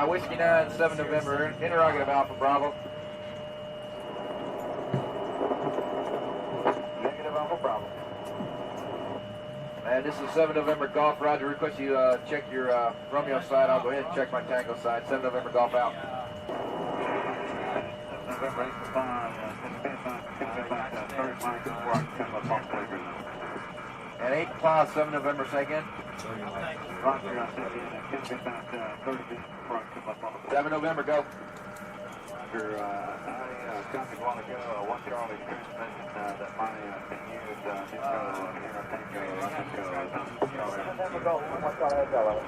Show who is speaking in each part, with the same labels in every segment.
Speaker 1: Whiskey 9, 7 November, interrogative Alpha Bravo. Negative Alpha Bravo. And this is 7 November Golf. Roger, request you check your Romeo side. I'll go ahead and check my Tango side. 7 November Golf out. November 8-5, and 8-5, 7 November, say again. Roger, 7 November, go. I copied a while ago, 1 Charlie transmission that my can use November, go. 1 Charlie,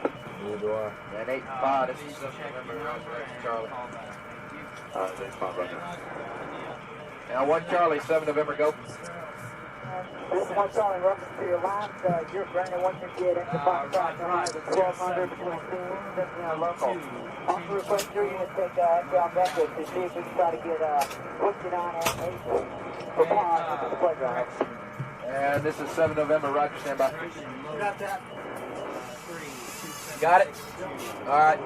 Speaker 1: and 8-5, this is 7 November, Charlie. Now 1 Charlie, 7 November, go.
Speaker 2: This is 1 Charlie, welcome to your last. You're Brandon 158 extra box track on the 1200 between Queens and local. Also request your unit take inbound message to see if we can try to get Whiskey 9 and 8 for pause at the playground.
Speaker 1: And this is 7 November, Roger, stand by.
Speaker 2: Got that.
Speaker 1: Got it? Alright.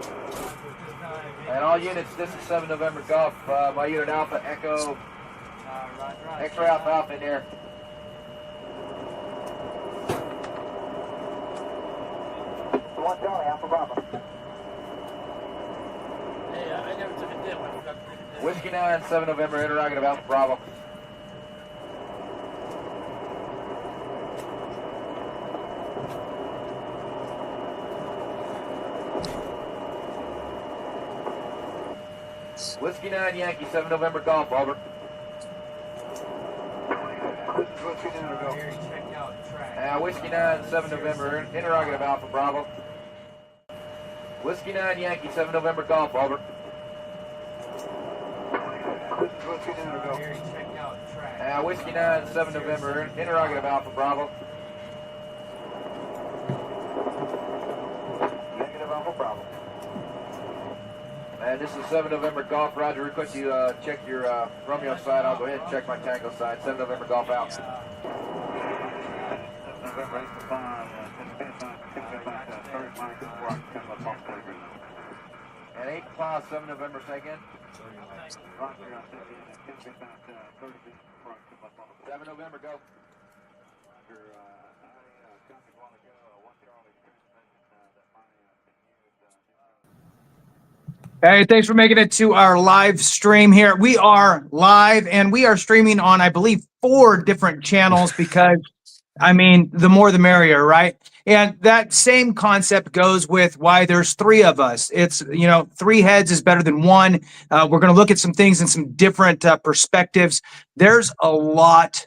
Speaker 1: And all units, this is 7 November Golf. My unit Alpha, Echo, X-ray Alpha, Alpha in there.
Speaker 2: One Charlie, Alpha Bravo.
Speaker 3: Hey, I never took a dip. I forgot to take a dip.
Speaker 1: Whiskey 9, 7 November, interrogative Alpha Bravo. Whiskey 9, Yankee, 7 November Golf, over.
Speaker 2: This is Whiskey 9 to go.
Speaker 1: Whiskey 9, 7 November, interrogative Alpha Bravo. Whiskey 9, Yankee, 7 November Golf, over.
Speaker 2: This is Whiskey 9 to go.
Speaker 1: Whiskey 9, 7 November, interrogative Alpha Bravo. Negative Alpha Bravo. And this is 7 November Golf. Roger, request you check your Romeo side. I'll go ahead and check my Tango side. 7 November Golf out. November 8-5, and 8-5, 7 November, say again. 7 November, go.
Speaker 4: Hey, thanks for making it to our live stream here. We are live and we are streaming on, I believe, 4 different channels because, I mean, the more the merrier, right? And that same concept goes with why there's 3 of us. It's, 3 heads is better than 1. We're going to look at some things in some different perspectives. There's a lot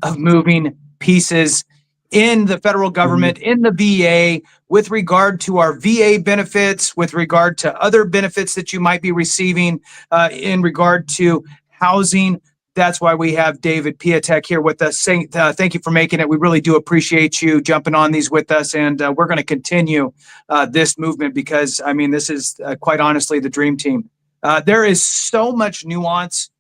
Speaker 4: of moving pieces in the federal government, in the VA, with regard to our VA benefits, with regard to other benefits that you might be receiving, in regard to housing. That's why we have David Piatek here with us. Thank you for making it. We really do appreciate you jumping on these with us, and we're going to continue this movement because, I mean, this is quite honestly the dream team. There is so much nuance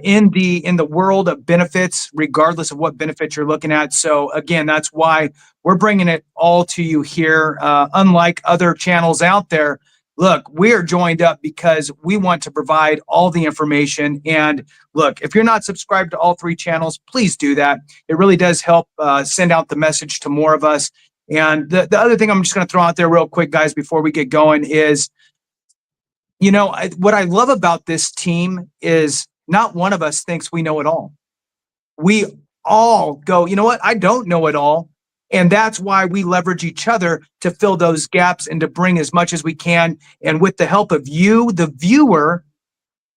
Speaker 4: in the world of benefits, regardless of what benefit you're looking at. So again, that's why we're bringing it all to you here. Unlike other channels out there, look, we are joined up because we want to provide all the information. And look, if you're not subscribed to all 3 channels, please do that. It really does help send out the message to more of us. And the other thing I'm just going to throw out there real quick, guys, before we get going is, what I love about this team is not one of us thinks we know it all. We all go, you know what? I don't know it all. And that's why we leverage each other to fill those gaps and to bring as much as we can. And with the help of you, the viewer,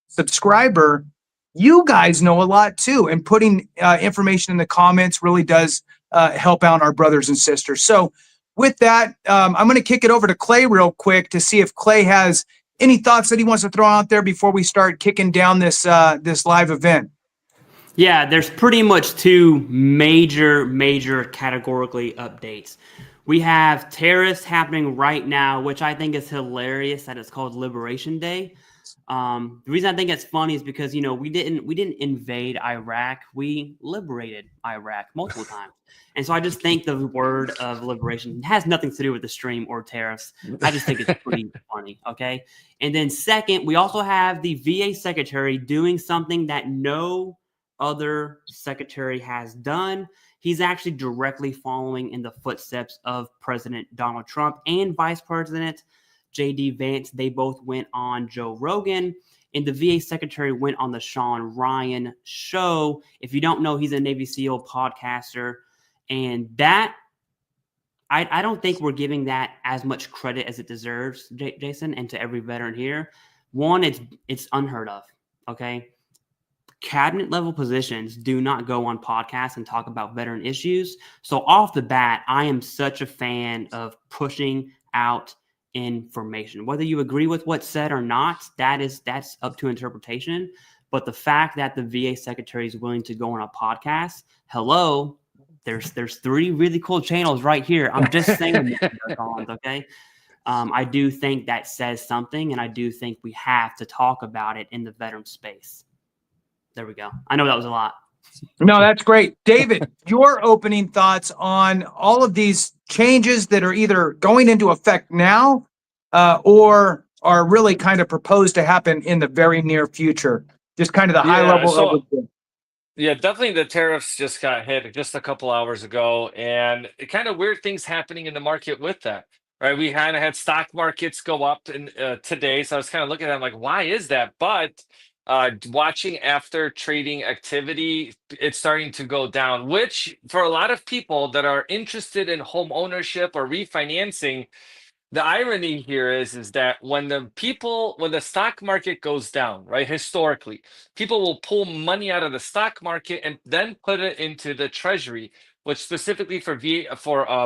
Speaker 4: subscriber, you guys know a lot too. And putting information in the comments really does help out our brothers and sisters. So with that, I'm going to kick it over to Clay real quick to see if Clay has any thoughts that he wants to throw out there before we start kicking down this this live event.
Speaker 5: Yeah, there's pretty much 2 major categorically updates. We have tariffs happening right now, which I think is hilarious that it's called Liberation Day. The reason I think it's funny is because we didn't invade Iraq, we liberated Iraq multiple times, and so I just think the word of liberation has nothing to do with the stream or tariffs. I just think it's pretty funny. Okay, and then second, we also have the VA secretary doing something that no other secretary has done. He's actually directly following in the footsteps of President Donald Trump and Vice President J.D. Vance. They both went on Joe Rogan, and the VA secretary went on the Sean Ryan show. If you don't know, he's a Navy SEAL podcaster, and that I don't think we're giving that as much credit as it deserves, Jason, and to every veteran here. One, it's unheard of. Okay. Cabinet level positions do not go on podcasts and talk about veteran issues. So off the bat, I am such a fan of pushing out information. Whether you agree with what's said or not, that's up to interpretation. But the fact that the VA secretary is willing to go on a podcast, hello, there's 3 really cool channels right here. I'm just saying, okay. I do think that says something, and I do think we have to talk about it in the veteran space. There we go. I know that was a lot.
Speaker 4: No, that's great. David, your opening thoughts on all of these changes that are either going into effect now or are really kind of proposed to happen in the very near future. Just kind of the high level overview.
Speaker 6: Yeah, definitely the tariffs just got hit just a couple hours ago, and it kind of weird things happening in the market with that. Right, we kind of had stock markets go up in, today, so I was kind of looking at them like, why is that? But watching after trading activity, it's starting to go down, which for a lot of people that are interested in home ownership or refinancing, the irony here is that when the stock market goes down, right, historically, people will pull money out of the stock market and then put it into the treasury, which specifically for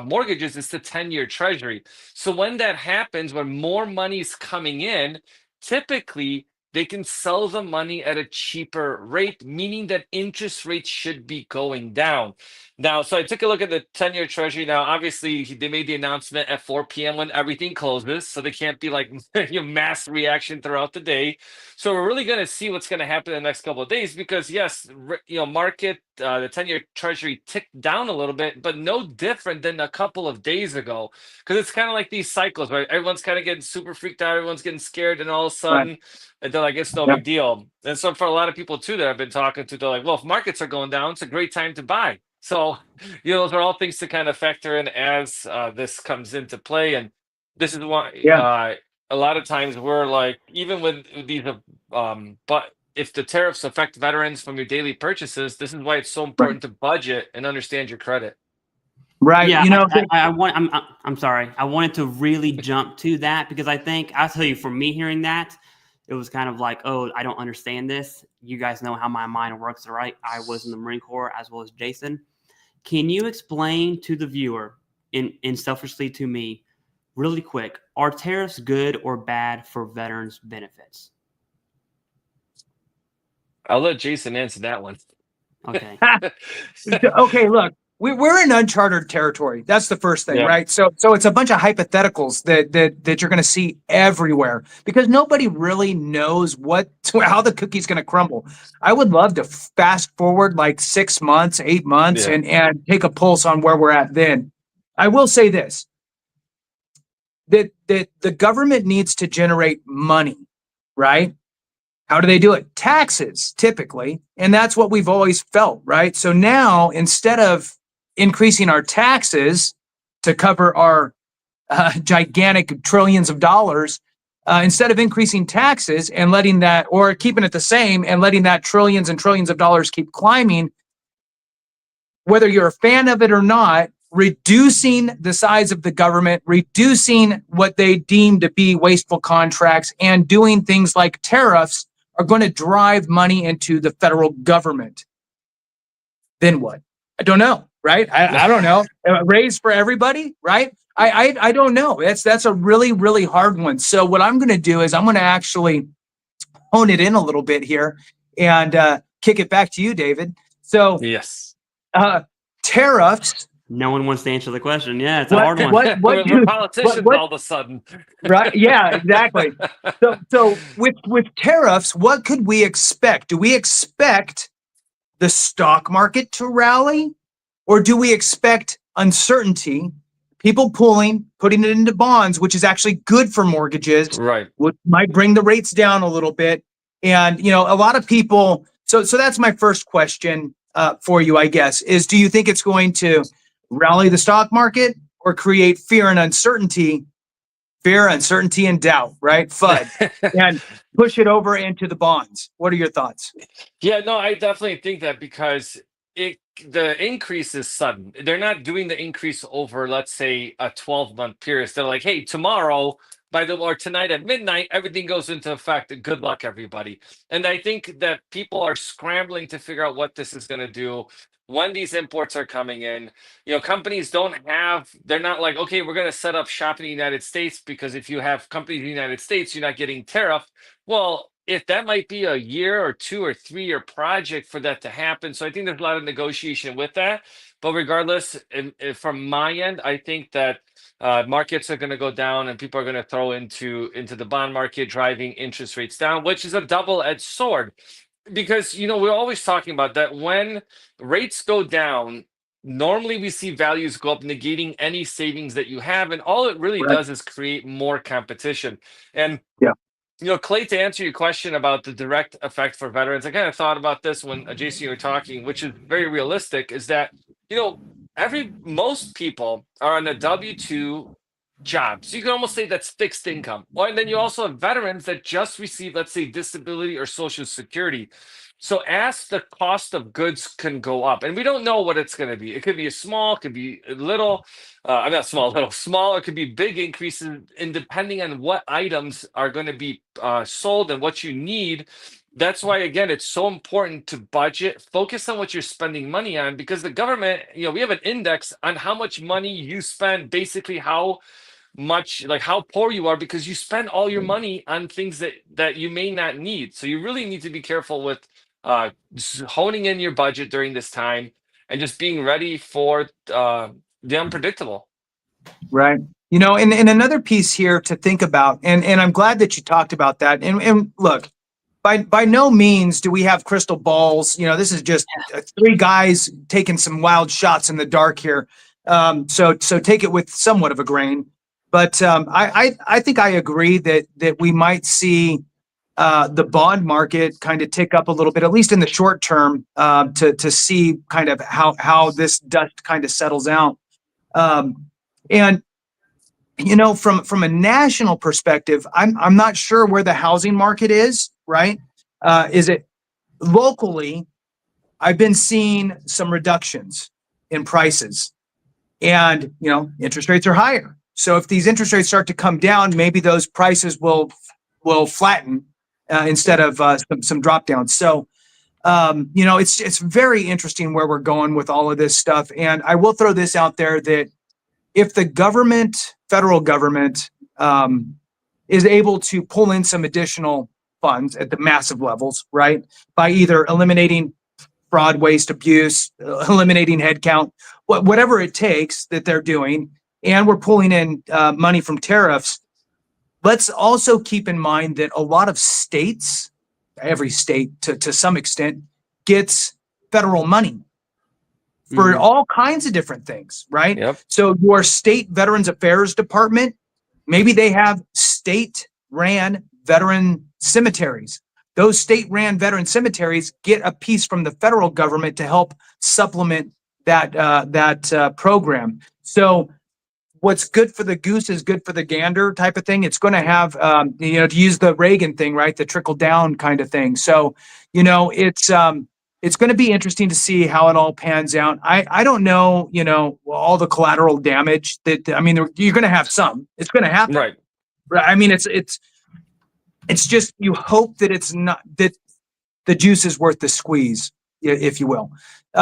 Speaker 6: mortgages is the 10-year treasury. So when that happens, when more money's coming in, typically they can sell the money at a cheaper rate, meaning that interest rates should be going down. Now, so I took a look at the 10-year treasury. Now, obviously, they made the announcement at 4 p.m. when everything closes, so they can't be like mass reaction throughout the day. So we're really going to see what's going to happen in the next couple of days because, yes, market, the 10-year treasury ticked down a little bit, but no different than a couple of days ago because it's kind of like these cycles, right? Everyone's kind of getting super freaked out. Everyone's getting scared, and all of a sudden, they're like, it's no big deal. And so for a lot of people, too, that I've been talking to, they're like, well, if markets are going down, it's a great time to buy. So, those are all things to kind of factor in as this comes into play. And this is why a lot of times we're like, even with these, but if the tariffs affect veterans from your daily purchases, this is why it's so important to budget and understand your credit.
Speaker 4: Right.
Speaker 5: Yeah, I'm sorry. I wanted to really jump to that because I think I'll tell you, for me hearing that, it was kind of like, oh, I don't understand this. You guys know how my mind works, right? I was in the Marine Corps as well as Jason. Can you explain to the viewer and selfishly to me really quick, are tariffs good or bad for veterans' benefits?
Speaker 6: I'll let Jason answer that one.
Speaker 5: Okay.
Speaker 4: Okay, look, we're in uncharted territory. That's the first thing, right? So it's a bunch of hypotheticals that you're going to see everywhere because nobody really knows how the cookie's going to crumble. I would love to fast forward like 6 months, 8 months, and take a pulse on where we're at then. I will say this, that the government needs to generate money, right? How do they do it? Taxes, typically. And that's what we've always felt, right? So now, instead of increasing our taxes to cover our gigantic trillions of dollars, instead of increasing taxes and letting that, or keeping it the same and letting that trillions and trillions of dollars keep climbing, whether you're a fan of it or not, reducing the size of the government, reducing what they deem to be wasteful contracts, and doing things like tariffs are going to drive money into the federal government. Then what? I don't know, right? I don't know. A raise for everybody, right? I don't know. That's a really, really hard one. So what I'm going to do is I'm going to actually hone it in a little bit here and kick it back to you, David. So
Speaker 6: yes,
Speaker 4: tariffs
Speaker 5: No one wants to answer the question. Yeah, it's a hard one.
Speaker 4: What
Speaker 6: We're politicians
Speaker 4: what
Speaker 6: all of a sudden.
Speaker 4: right? Yeah, exactly. So with tariffs, what could we expect? Do we expect the stock market to rally, or do we expect uncertainty, people putting it into bonds, which is actually good for mortgages,
Speaker 6: Right.
Speaker 4: which might bring the rates down a little bit? And a lot of people. So that's my first question for you, I guess, is do you think it's going to rally the stock market or create fear, uncertainty, and doubt, right? FUD, and push it over into the bonds? What are your thoughts?
Speaker 6: Yeah, no, I definitely think that because the increase is sudden. They're not doing the increase over, let's say, a 12-month period. They're like, hey, tomorrow or tonight at midnight, everything goes into effect. Good luck, everybody. And I think that people are scrambling to figure out what this is going to do when these imports are coming in. Companies they're not like, okay, we're going to set up shop in the United States, because if you have companies in the United States, you're not getting tariff. Well, if that might be a year or 2 or 3 year project for that to happen. So I think there's a lot of negotiation with that. But regardless, from my end, I think that markets are going to go down and people are going to throw into the bond market, driving interest rates down, which is a double-edged sword. Because, we're always talking about that when rates go down, normally we see values go up, negating any savings that you have. And all it really
Speaker 4: Right.
Speaker 6: does is create more competition. And
Speaker 4: Yeah.
Speaker 6: Clay, to answer your question about the direct effect for veterans, I kind of thought about this when Jason, you were talking, which is very realistic, is that, most people are on a W-2 job. So you can almost say that's fixed income. Well, and then you also have veterans that just receive, let's say, disability or Social Security. So as the cost of goods can go up, and we don't know what it's going to be. It could be a small, it could be a little, I'm not small, little, small, it could be big increases, and depending on what items are going to be sold and what you need. That's why, again, it's so important to budget, focus on what you're spending money on, because the government, we have an index on how much money you spend, basically how much, like how poor you are, because you spend all your money on things that you may not need. So you really need to be careful with honing in your budget during this time and just being ready for the unpredictable.
Speaker 4: Right. And another piece here to think about, and I'm glad that you talked about that. And look, by no means do we have crystal balls. This is just three guys taking some wild shots in the dark here. So take it with somewhat of a grain. But I think I agree that we might see the bond market kind of tick up a little bit, at least in the short term, to see kind of how this dust kind of settles out. And from a national perspective, I'm not sure where the housing market is, right? Is it locally? I've been seeing some reductions in prices, and interest rates are higher. So if these interest rates start to come down, maybe those prices will flatten instead of some drop downs. So it's very interesting where we're going with all of this stuff. And I will throw this out there that if the federal government, is able to pull in some additional funds at the massive levels, right, by either eliminating fraud, waste, abuse, eliminating headcount, whatever it takes that they're doing, and we're pulling in money from tariffs, let's also keep in mind that a lot of states, every state to some extent, gets federal money for all kinds of different things, right?
Speaker 6: Yep.
Speaker 4: So your state Veterans Affairs Department, maybe they have state-ran veteran cemeteries. Those state-ran veteran cemeteries get a piece from the federal government to help supplement that program. So what's good for the goose is good for the gander type of thing. It's going to have, to use the Reagan thing, right? The trickle down kind of thing. So, it's going to be interesting to see how it all pans out. I don't know, all the collateral damage you're going to have some. It's going to happen.
Speaker 6: Right.
Speaker 4: I mean, it's just, you hope that it's not, that the juice is worth the squeeze, if you will.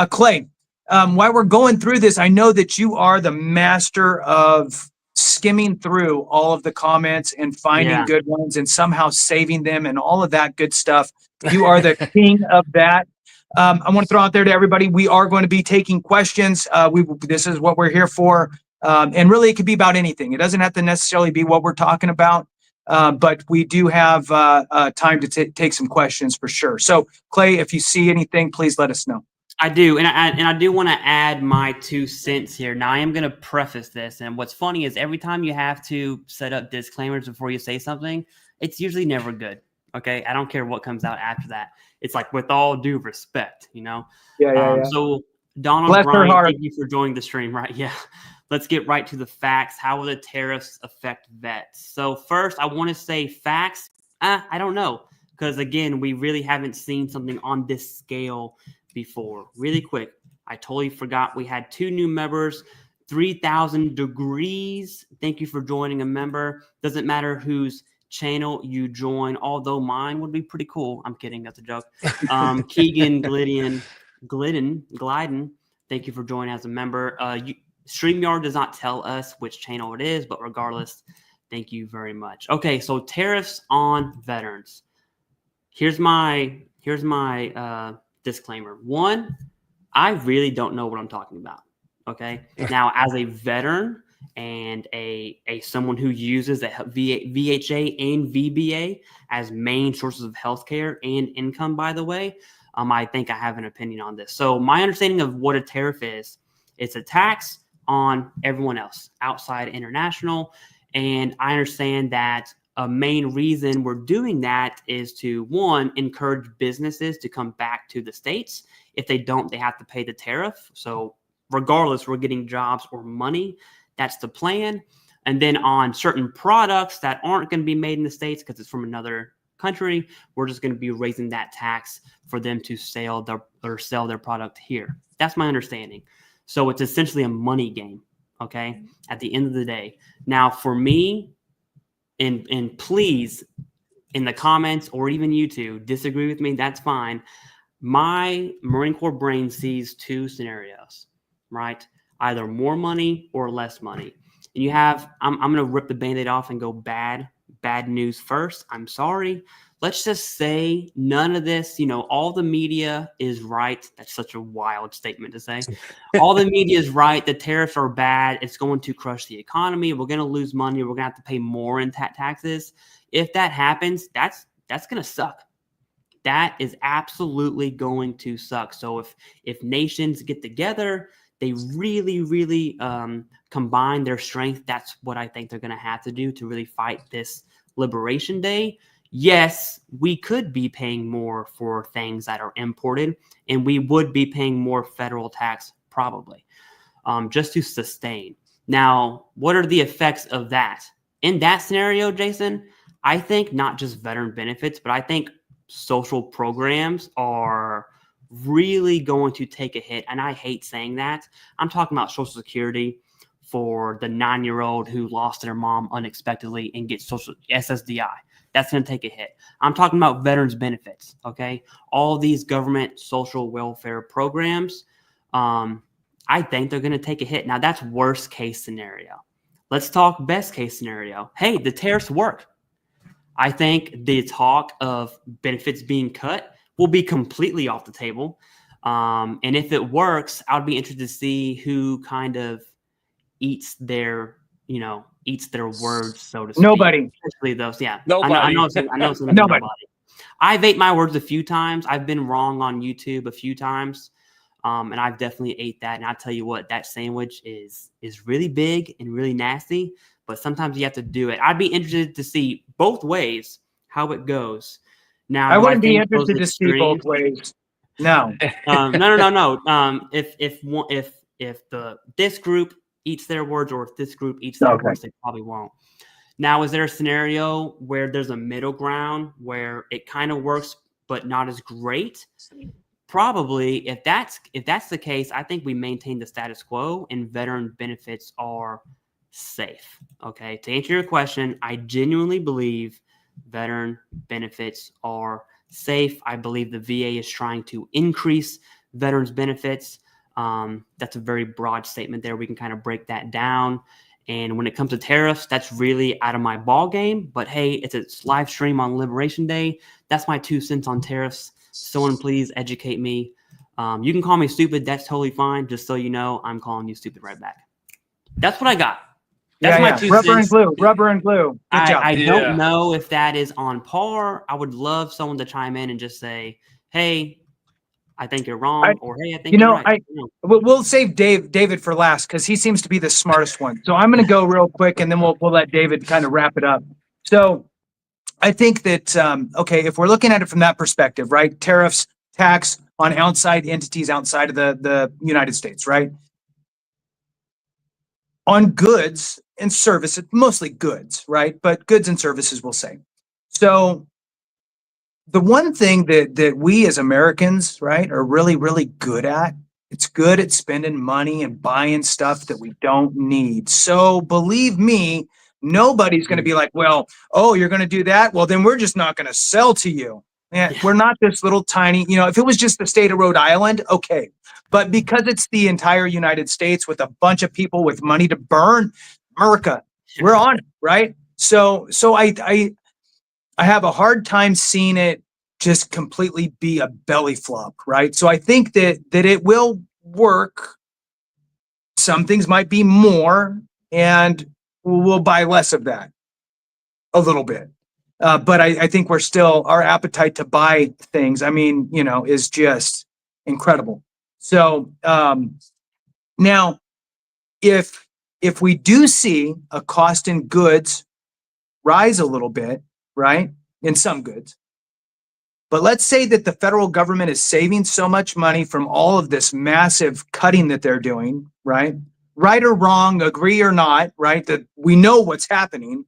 Speaker 4: Clay, while we're going through this, I know that you are the master of skimming through all of the comments and finding good ones and somehow saving them and all of that good stuff. You are the king of that. I want to throw out there to everybody, we are going to be taking questions. This is what we're here for. And really, it could be about anything. It doesn't have to necessarily be what we're talking about. But we do have time to take some questions for sure. So, Clay, if you see anything, please let us know.
Speaker 5: I do, and I do want to add my 2 cents here. Now, I am going to preface this, and what's funny is every time you have to set up disclaimers before you say something, it's usually never good. Okay, I don't care what comes out after that. It's like, with all due respect, you know.
Speaker 4: Yeah.
Speaker 5: So, Donald
Speaker 4: Bless her
Speaker 5: Bryan,
Speaker 4: heart.
Speaker 5: thank you for joining the stream. Right? Yeah. Let's get right to the facts. How will the tariffs affect vets? So first, I want to say facts. I don't know, because again, we really haven't seen something on this scale before. Really quick, I totally forgot we had 2 new members. 3,000 degrees. Thank you for joining a member. Doesn't matter whose channel you join, although mine would be pretty cool. I'm kidding. That's a joke. Keegan Glidden. Thank you for joining as a member. StreamYard does not tell us which channel it is, but regardless, thank you very much. Okay, so tariffs on veterans. Here's my disclaimer. 1, I really don't know what I'm talking about. Okay, now as a veteran and a someone who uses the VHA and VBA as main sources of healthcare and income, by the way, I think I have an opinion on this. So my understanding of what a tariff is, it's a tax on everyone else outside international. And I understand that a main reason we're doing that is to, 1, encourage businesses to come back to the States. If they don't, they have to pay the tariff. So regardless, we're getting jobs or money. That's the plan. And then on certain products that aren't going to be made in the States because it's from another country, we're just going to be raising that tax for them to sell their product here. That's my understanding. So it's essentially a money game, okay, at the end of the day. Now, for me, and please, in the comments or even you two, disagree with me, that's fine. My Marine Corps brain sees 2 scenarios, right? Either more money or less money. And you have, I'm going to rip the Band-Aid off and go bad news first. I'm sorry. Let's just say none of this, all the media is right. That's such a wild statement to say. All the media is right. The tariffs are bad. It's going to crush the economy. We're going to lose money. We're going to have to pay more in taxes. If that happens, that's going to suck. That is absolutely going to suck. So if nations get together, they really, really combine their strength, that's what I think they're going to have to do to really fight this Liberation Day. Yes, we could be paying more for things that are imported, and we would be paying more federal tax probably just to sustain. Now, what are the effects of that? In that scenario, Jason, I think not just veteran benefits, but I think social programs are really going to take a hit. And I hate saying that. I'm talking about Social Security for the 9-year-old who lost their mom unexpectedly and gets social SSDI. That's going to take a hit. I'm talking about veterans benefits. Okay. All these government social welfare programs, I think they're going to take a hit. Now that's worst case scenario. Let's talk best case scenario. Hey, the tariffs work. I think the talk of benefits being cut will be completely off the table. And if it works, I'd be interested to see who kind of eats their words, so to speak.
Speaker 4: Nobody.
Speaker 5: Especially those, yeah.
Speaker 6: Nobody.
Speaker 5: I know it's gonna be nobody. I've ate my words a few times. I've been wrong on YouTube a few times. And I've definitely ate that. And I tell you what, that sandwich is really big and really nasty, but sometimes you have to do it. I'd be interested to see both ways how it goes. Now,
Speaker 4: I wouldn't be interested to see both ways. No.
Speaker 5: No. If this group eats their words or if this group eats their words, they probably won't. Now, is there a scenario where there's a middle ground where it kind of works but not as great? Probably. If that's the case, I think we maintain the status quo and veteran benefits are safe. Okay. To answer your question, I genuinely believe veteran benefits are safe. I believe the VA is trying to increase veterans benefits. That's a very broad statement there. We can kind of break that down. And when it comes to tariffs, that's really out of my ball game. But hey, it's a live stream on Liberation Day. That's my 2 cents on tariffs. Someone please educate me. You can call me stupid. That's totally fine. Just so you know, I'm calling you stupid right back. That's what I got. That's my 2
Speaker 4: Rubber and
Speaker 5: cents.
Speaker 4: glue. Rubber and glue. Good job.
Speaker 5: I
Speaker 6: Yeah.
Speaker 5: don't know if that is on par. I would love someone to chime in and just say, "Hey, I think you're wrong," or "Hey, I think you're right."
Speaker 4: We'll save David for last because he seems to be the smartest one. So I'm going to go real quick, and then we'll let David kind of wrap it up. So I think that okay, if we're looking at it from that perspective, right? Tariffs, tax on outside entities outside of the United States, right? On goods and services, mostly goods, right? But goods and services, we'll say. So the one thing that we as Americans, right, are really, really good at, it's good at spending money and buying stuff that we don't need. So believe me, nobody's going to be like, well, oh, you're going to do that? Well, then we're just not going to sell to you. And we're not this little tiny, if it was just the state of Rhode Island, okay. But because it's the entire United States with a bunch of people with money to burn, America, we're on it, right? So I have a hard time seeing it just completely be a belly flop, right? So I think that it will work. Some things might be more, and we'll buy less of that a little bit. But I think we're still, our appetite to buy things, is just incredible. So now, if we do see a cost in goods rise a little bit, right, in some goods, but let's say that the federal government is saving so much money from all of this massive cutting that they're doing, right? Right or wrong, agree or not, right? That we know what's happening.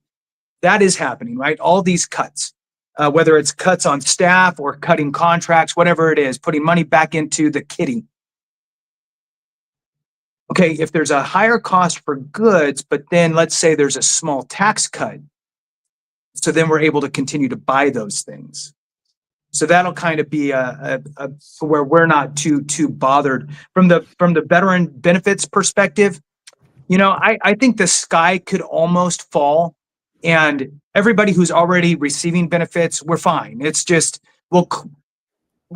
Speaker 4: That is happening, right? All these cuts, whether it's cuts on staff or cutting contracts, whatever it is, putting money back into the kitty. Okay, if there's a higher cost for goods, but then let's say there's a small tax cut, so then we're able to continue to buy those things. So that'll kind of be a where we're not too bothered from the veteran benefits perspective. I think the sky could almost fall, and everybody who's already receiving benefits, we're fine. It's just we'll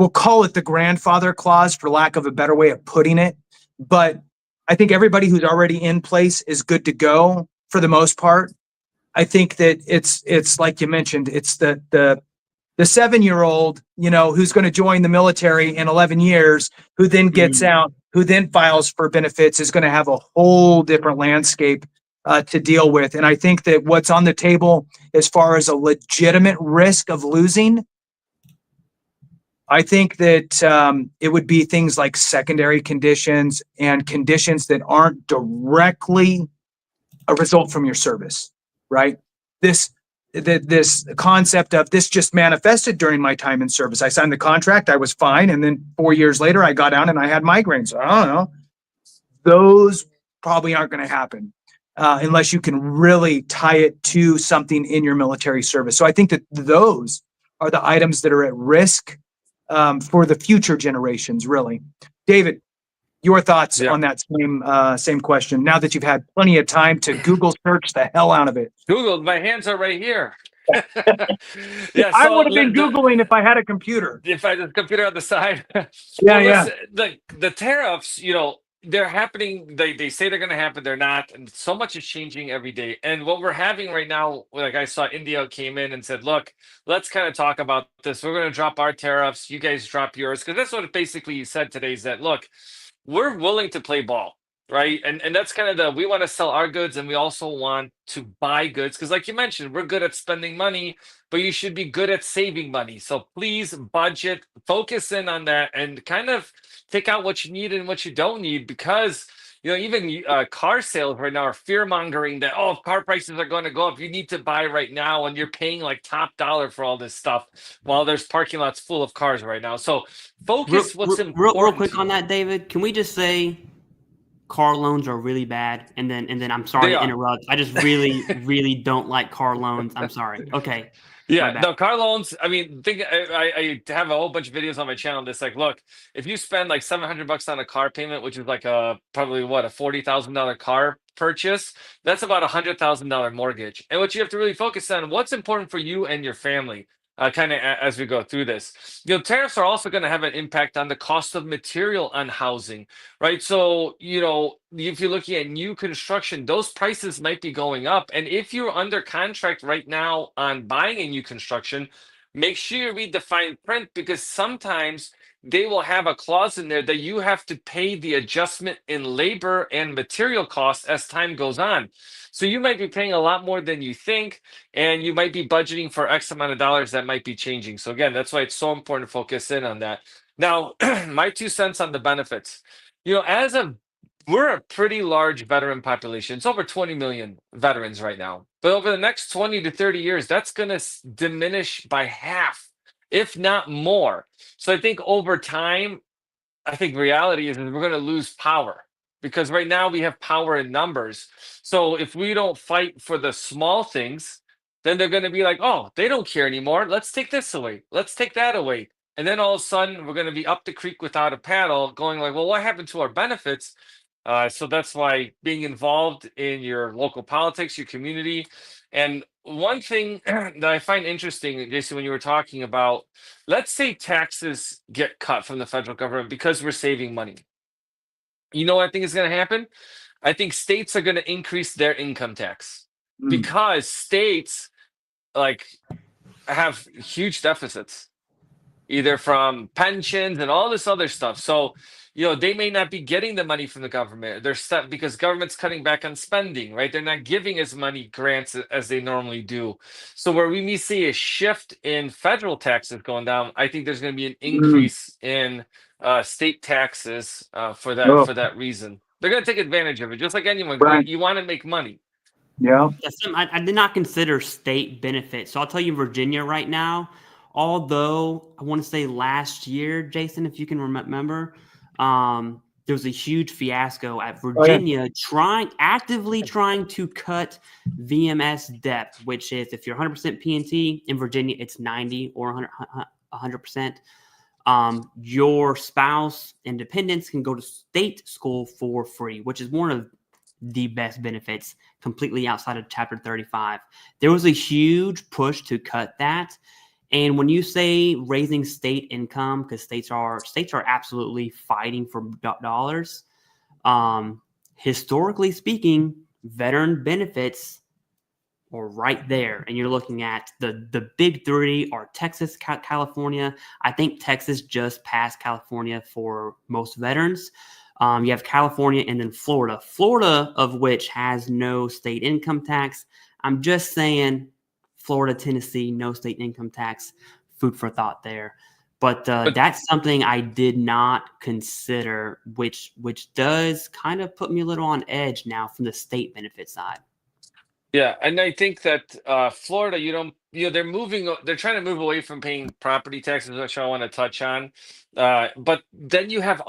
Speaker 4: call it the grandfather clause for lack of a better way of putting it. But I think everybody who's already in place is good to go for the most part. I think that it's like you mentioned, it's the 7-year-old, who's going to join the military in 11 years, who then gets out, who then files for benefits, is going to have a whole different landscape to deal with. And I think that what's on the table as far as a legitimate risk of losing, I think that it would be things like secondary conditions and conditions that aren't directly a result from your service, right? This concept of this just manifested during my time in service. I signed the contract, I was fine, and then 4 years later, I got down and I had migraines. I don't know. Those probably aren't going to happen unless you can really tie it to something in your military service. So I think that those are the items that are at risk for the future generations, really. David, your thoughts on that same question, now that you've had plenty of time to Google search the hell out of it.
Speaker 6: Google, my hands are right here.
Speaker 4: I would have been Googling if I had a computer.
Speaker 6: If I had a computer on the side.
Speaker 4: Listen,
Speaker 6: the tariffs, they're happening. They say they're going to happen. They're not. And so much is changing every day. And what we're having right now, like I saw India came in and said, look, let's kind of talk about this. We're going to drop our tariffs. You guys drop yours. Because that's what basically you said today is that, look, we're willing to play ball, right? And that's kind of we want to sell our goods and we also want to buy goods. Because like you mentioned, we're good at spending money, but you should be good at saving money. So please budget, focus in on that, and kind of take out what you need and what you don't need. Because even car sales right now are fear mongering that, oh, car prices are going to go up. You need to buy right now, and you're paying like top dollar for all this stuff while there's parking lots full of cars right now. So focus what's important.
Speaker 5: Real quick on that, David. Can we just say car loans are really bad? And then I'm sorry to interrupt. I just really, really don't like car loans. I'm sorry. Okay.
Speaker 6: Yeah, no, car loans. I mean, I have a whole bunch of videos on my channel that's like, look, if you spend like $700 on a car payment, which is like probably a $40,000 car purchase, that's about $100,000 mortgage. And what you have to really focus on, what's important for you and your family. kind of as we go through this. Tariffs are also going to have an impact on the cost of material on housing, right? So, if you're looking at new construction, those prices might be going up. And if you're under contract right now on buying a new construction, make sure you read the fine print, because sometimes they will have a clause in there that you have to pay the adjustment in labor and material costs as time goes on. So you might be paying a lot more than you think, and you might be budgeting for X amount of dollars that might be changing. So again, that's why it's so important to focus in on that. Now, my 2 cents on the benefits. We're a pretty large veteran population. It's over 20 million veterans right now. But over the next 20 to 30 years, that's going to diminish by half, if not more. So I think over time, I think reality is we're going to lose power, because right now we have power in numbers. So if we don't fight for the small things, then they're going to be like, oh, they don't care anymore. Let's take this away. Let's take that away. And then all of a sudden we're going to be up the creek without a paddle, going like, well, what happened to our benefits? So that's why being involved in your local politics, your community. And one thing that I find interesting, Jason, when you were talking about, let's say taxes get cut from the federal government because we're saving money. You know what I think is going to happen? I think states are going to increase their income tax, because states like have huge deficits, either from pensions and all this other stuff. So, they may not be getting the money from the government. They're stuck because government's cutting back on spending, right? They're not giving as many grants as they normally do. So where we may see a shift in federal taxes going down, I think there's going to be an increase in state taxes for that reason. They're going to take advantage of it, just like anyone.
Speaker 4: Right.
Speaker 6: You want to make money.
Speaker 4: Yeah.
Speaker 5: I did not consider state benefits. So I'll tell you, Virginia right now, although I want to say last year, Jason, if you can remember, there was a huge fiasco at Virginia actively trying to cut VMS debt, which is, if you're 100% PNT in Virginia, it's 90 or 100%. Your spouse and dependents can go to state school for free, which is one of the best benefits, completely outside of Chapter 35. There was a huge push to cut that. And when you say raising state income, because states are absolutely fighting for dollars, historically speaking, veteran benefits are right there. And you're looking at the big three are Texas, California. I think Texas just passed California for most veterans. You have California and then Florida. Florida, of which has no state income tax. I'm just saying, Florida, Tennessee, no state income tax. Food for thought there. But that's something I did not consider, which does kind of put me a little on edge now from the state benefit side.
Speaker 6: Yeah, and I think that Florida, they're trying to move away from paying property taxes, which I want to touch on. But then you have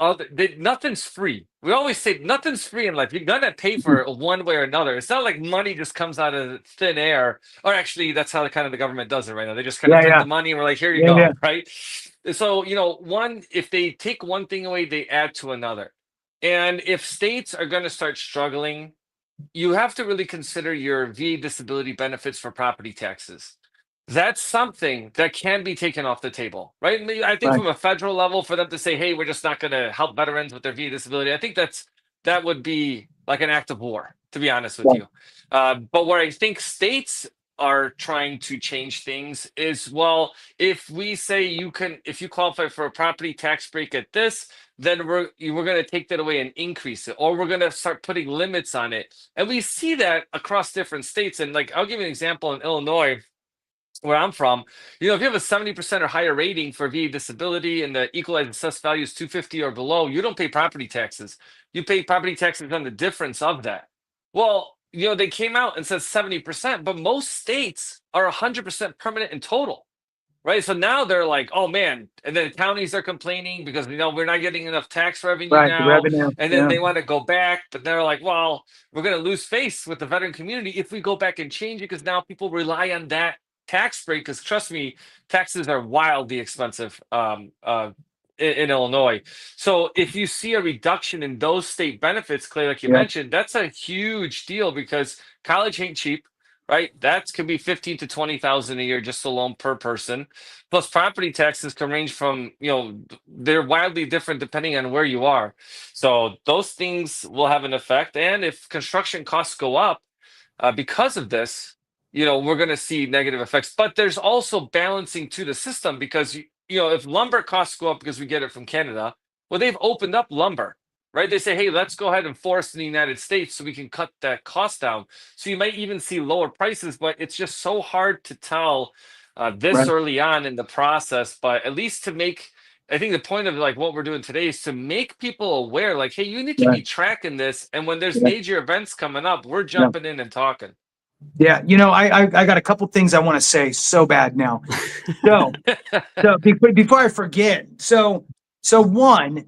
Speaker 6: nothing's free. We always say nothing's free in life. You're gonna pay for it one way or another. It's not like money just comes out of thin air. Or actually, that's how the government does it right now. They just kind of print the money and we're like, here you go, right? So, if they take one thing away, they add to another. And if states are gonna start struggling, you have to really consider your VA disability benefits for property taxes. That's something that can be taken off the table, right? I think from a federal level, for them to say, hey, we're just not going to help veterans with their VA disability, I think that would be like an act of war, to be honest with you. But where I think states are trying to change things is, well, if we say if you qualify for a property tax break at this, then we're going to take that away and increase it, or we're going to start putting limits on it. And we see that across different states. And like, I'll give you an example in Illinois, where I'm from. If you have a 70% or higher rating for VA disability and the equalized assessed value is 250 or below, you don't pay property taxes. You pay property taxes on the difference of that. Well, they came out and said 70%, but most states are 100% permanent in total. Right. So now they're like, oh, man. And then counties are complaining because, we're not getting enough tax revenue now. And then they want to go back. But they're like, well, we're going to lose face with the veteran community if we go back and change it, because now people rely on that tax break. Because trust me, taxes are wildly expensive in Illinois. So if you see a reduction in those state benefits, Clay, like you mentioned, that's a huge deal, because college ain't cheap. right? That could be 15 to 20,000 a year just alone per person. Plus property taxes can range from, they're wildly different depending on where you are. So those things will have an effect. And if construction costs go up because of this, we're going to see negative effects. But there's also balancing to the system because, if lumber costs go up because we get it from Canada, well, they've opened up lumber, right? They say, hey, let's go ahead and force in the United States so we can cut that cost down. So you might even see lower prices, but it's just so hard to tell this
Speaker 4: Right.
Speaker 6: early on in the process. But at least to make, I think the point of like what we're doing today is to make people aware, like, hey, you need to be
Speaker 4: Right.
Speaker 6: tracking this. And when there's
Speaker 4: Yeah.
Speaker 6: major events coming up, we're
Speaker 4: Yeah.
Speaker 6: jumping in and talking.
Speaker 4: Yeah. I got a couple things I want to say so bad now. So before I forget, so one,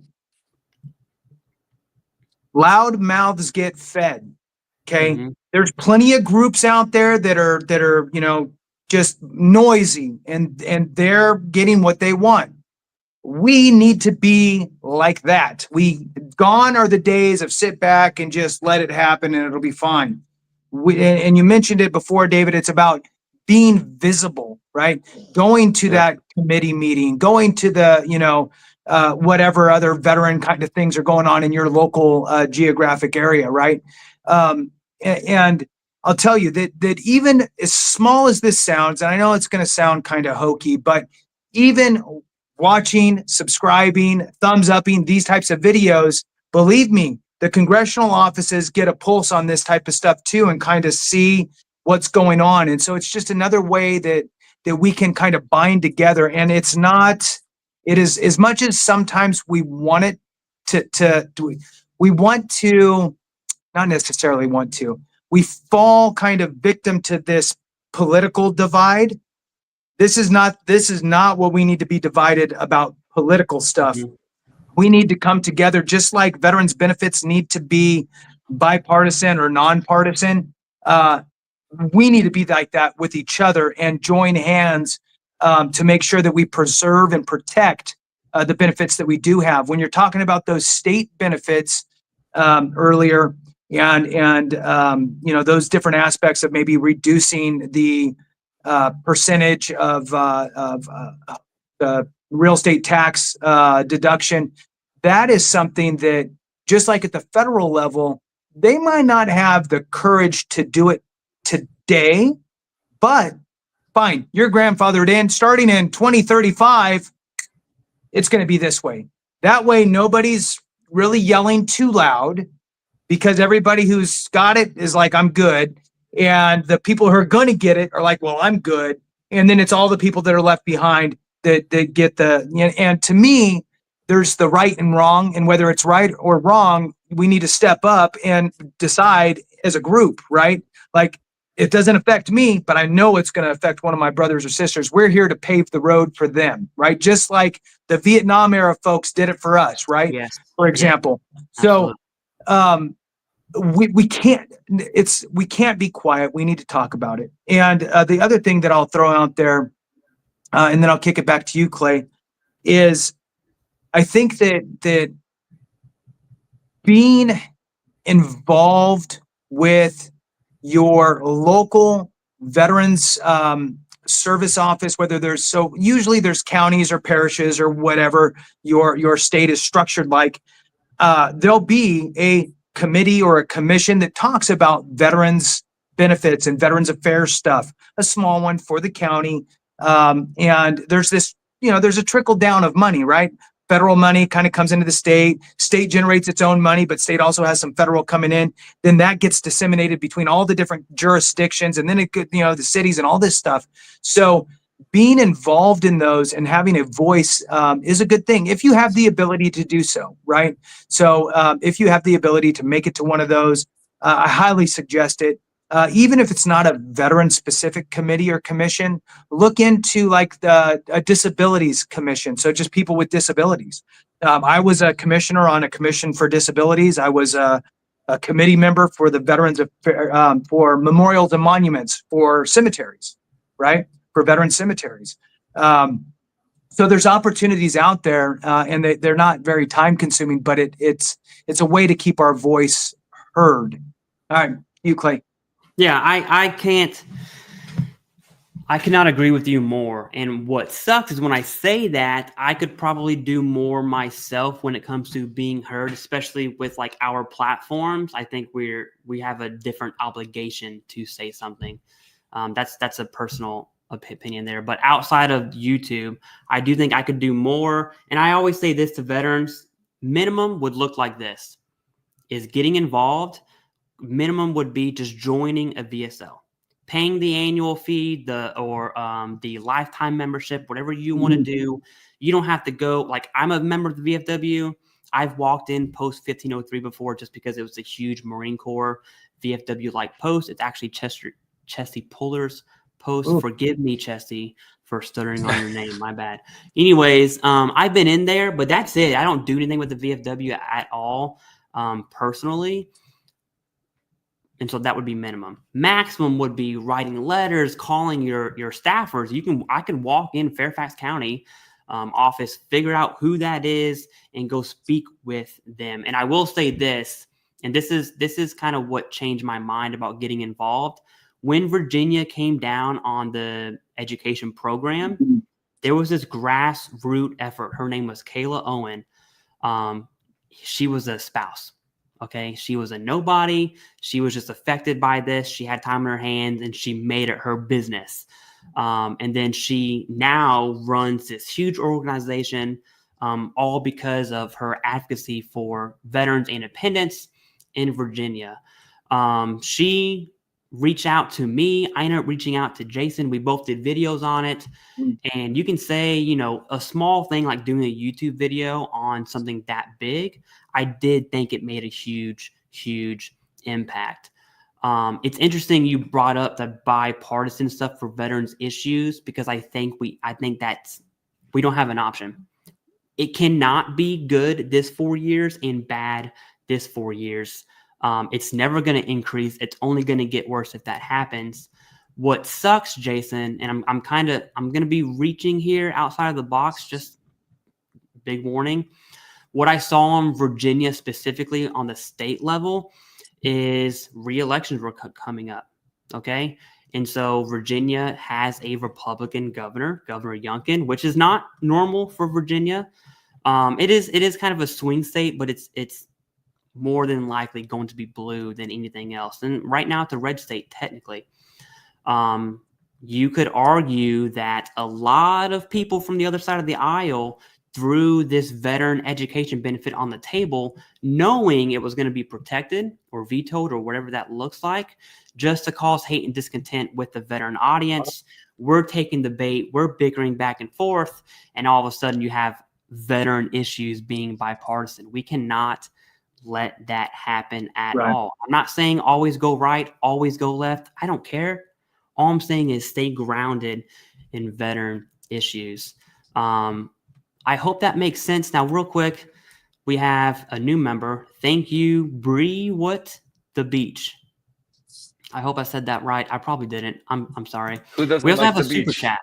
Speaker 4: loud mouths get fed. Okay.
Speaker 5: Mhm.
Speaker 4: There's plenty of groups out there that are, just noisy and they're getting what they want. We need to be like that. Gone are the days of sit back and just let it happen and it'll be fine. And you mentioned it before, David, it's about being visible, right? Going to that committee meeting, going to the, whatever other veteran kind of things are going on in your local geographic area, right? And I'll tell you that even as small as this sounds, and I know it's going to sound kind of hokey, but even watching, subscribing, thumbs upping these types of videos, believe me, the congressional offices get a pulse on this type of stuff too and kind of see what's going on. And so it's just another way that we can kind of bind together. And it is as much as sometimes we want it we want to, not necessarily want to, we fall kind of victim to this political divide. This is not what we need to be divided about political stuff.
Speaker 5: Mhm.
Speaker 4: We need to come together just like veterans benefits need to be bipartisan or nonpartisan. We need to be like that with each other and join hands to make sure that we preserve and protect the benefits that we do have. When you're talking about those state benefits earlier, and those different aspects of maybe reducing the percentage of the real estate tax deduction, that is something that, just like at the federal level, they might not have the courage to do it today, but fine, your grandfathered in, starting in 2035, it's going to be this way. That way, nobody's really yelling too loud because everybody who's got it is like, I'm good. And the people who are going to get it are like, well, I'm good. And then it's all the people that are left behind that get and to me, there's the right and wrong. And whether it's right or wrong, we need to step up and decide as a group, right? Like, it doesn't affect me, but I know it's going to affect one of my brothers or sisters. We're here to pave the road for them, right? Just like the Vietnam era folks did it for us, right?
Speaker 5: Yes.
Speaker 4: For example.
Speaker 5: Absolutely.
Speaker 4: So we can't be quiet. We need to talk about it. And the other thing that I'll throw out there, and then I'll kick it back to you, Clay, is I think that being involved with your local veterans service office, whether usually there's counties or parishes or whatever your state is structured like, there'll be a committee or a commission that talks about veterans benefits and veterans affairs stuff, a small one for the county. And there's there's a trickle down of money, right? Federal money kind of comes into the state generates its own money, but state also has some federal coming in. Then that gets disseminated between all the different jurisdictions, and then it could, the cities and all this stuff. So being involved in those and having a voice is a good thing if you have the ability to do so, right? So if you have the ability to make it to one of those, I highly suggest it. Even if it's not a veteran specific committee or commission, look into like the disabilities commission. So just people with disabilities. I was a commissioner on a commission for disabilities. I was a committee member for the veterans for memorials and monuments for cemeteries, right? For veteran cemeteries. So there's opportunities out there, and they're not very time consuming, but it's a way to keep our voice heard. All right, you, Clay.
Speaker 5: Yeah, I cannot agree with you more. And what sucks is when I say that, I could probably do more myself when it comes to being heard, especially with like our platforms. I think we have a different obligation to say something. That's a personal opinion there. But outside of YouTube, I do think I could do more. And I always say this to veterans: minimum would look like this: is getting involved. Minimum would be just joining a VSL, paying the annual fee, the lifetime membership, whatever you want to do. You don't have to go. Like, I'm a member of the VFW. I've walked in post 1503 before just because it was a huge Marine Corps VFW like post. It's actually Chesty Puller's post.
Speaker 4: Ooh.
Speaker 5: Forgive me, Chesty, for stuttering on your name. My bad. Anyways, I've been in there, but that's it. I don't do anything with the VFW at all, personally. And so that would be minimum. Maximum would be writing letters, calling your staffers. I can walk in Fairfax County office, figure out who that is, and go speak with them. And I will say this, and this is kind of what changed my mind about getting involved. When Virginia came down on the education program, there was this grassroots effort. Her name was Kayla Owen. She was a spouse. Okay. She was a nobody. She was just affected by this. She had time in her hands and she made it her business. And then she now runs this huge organization, all because of her advocacy for veterans and independence in Virginia. She reached out to me. I ended up reaching out to Jason. We both did videos on it. And you can say, a small thing like doing a YouTube video on something that big, I did think it made a huge, huge impact. It's interesting you brought up the bipartisan stuff for veterans issues, because I think we don't have an option. It cannot be good this 4 years and bad this 4 years. It's never going to increase. It's only going to get worse if that happens. What sucks, Jason, and I'm going to be reaching here outside of the box, just big warning. What I saw in Virginia specifically on the state level is re-elections were coming up. Okay. And so Virginia has a Republican governor, Governor Youngkin, which is not normal for Virginia. It is kind of a swing state, but it's more than likely going to be blue than anything else. And right now it's a red state, technically. You could argue that a lot of people from the other side of the aisle threw this veteran education benefit on the table, knowing it was going to be protected or vetoed or whatever that looks like, just to cause hate and discontent with the veteran audience. We're taking the bait, we're bickering back and forth, and all of a sudden you have veteran issues being bipartisan. We cannot let that happen at all. I'm not saying always go right, always go left. I don't care. All I'm saying is stay grounded in veteran issues. I hope that makes sense. Now, real quick, we have a new member. Thank you, Bree. What the beach? I hope I said that right. I probably didn't. I'm sorry.
Speaker 6: Who doesn't
Speaker 5: We also
Speaker 6: like
Speaker 5: have a
Speaker 6: the
Speaker 5: super
Speaker 6: beach?
Speaker 5: chat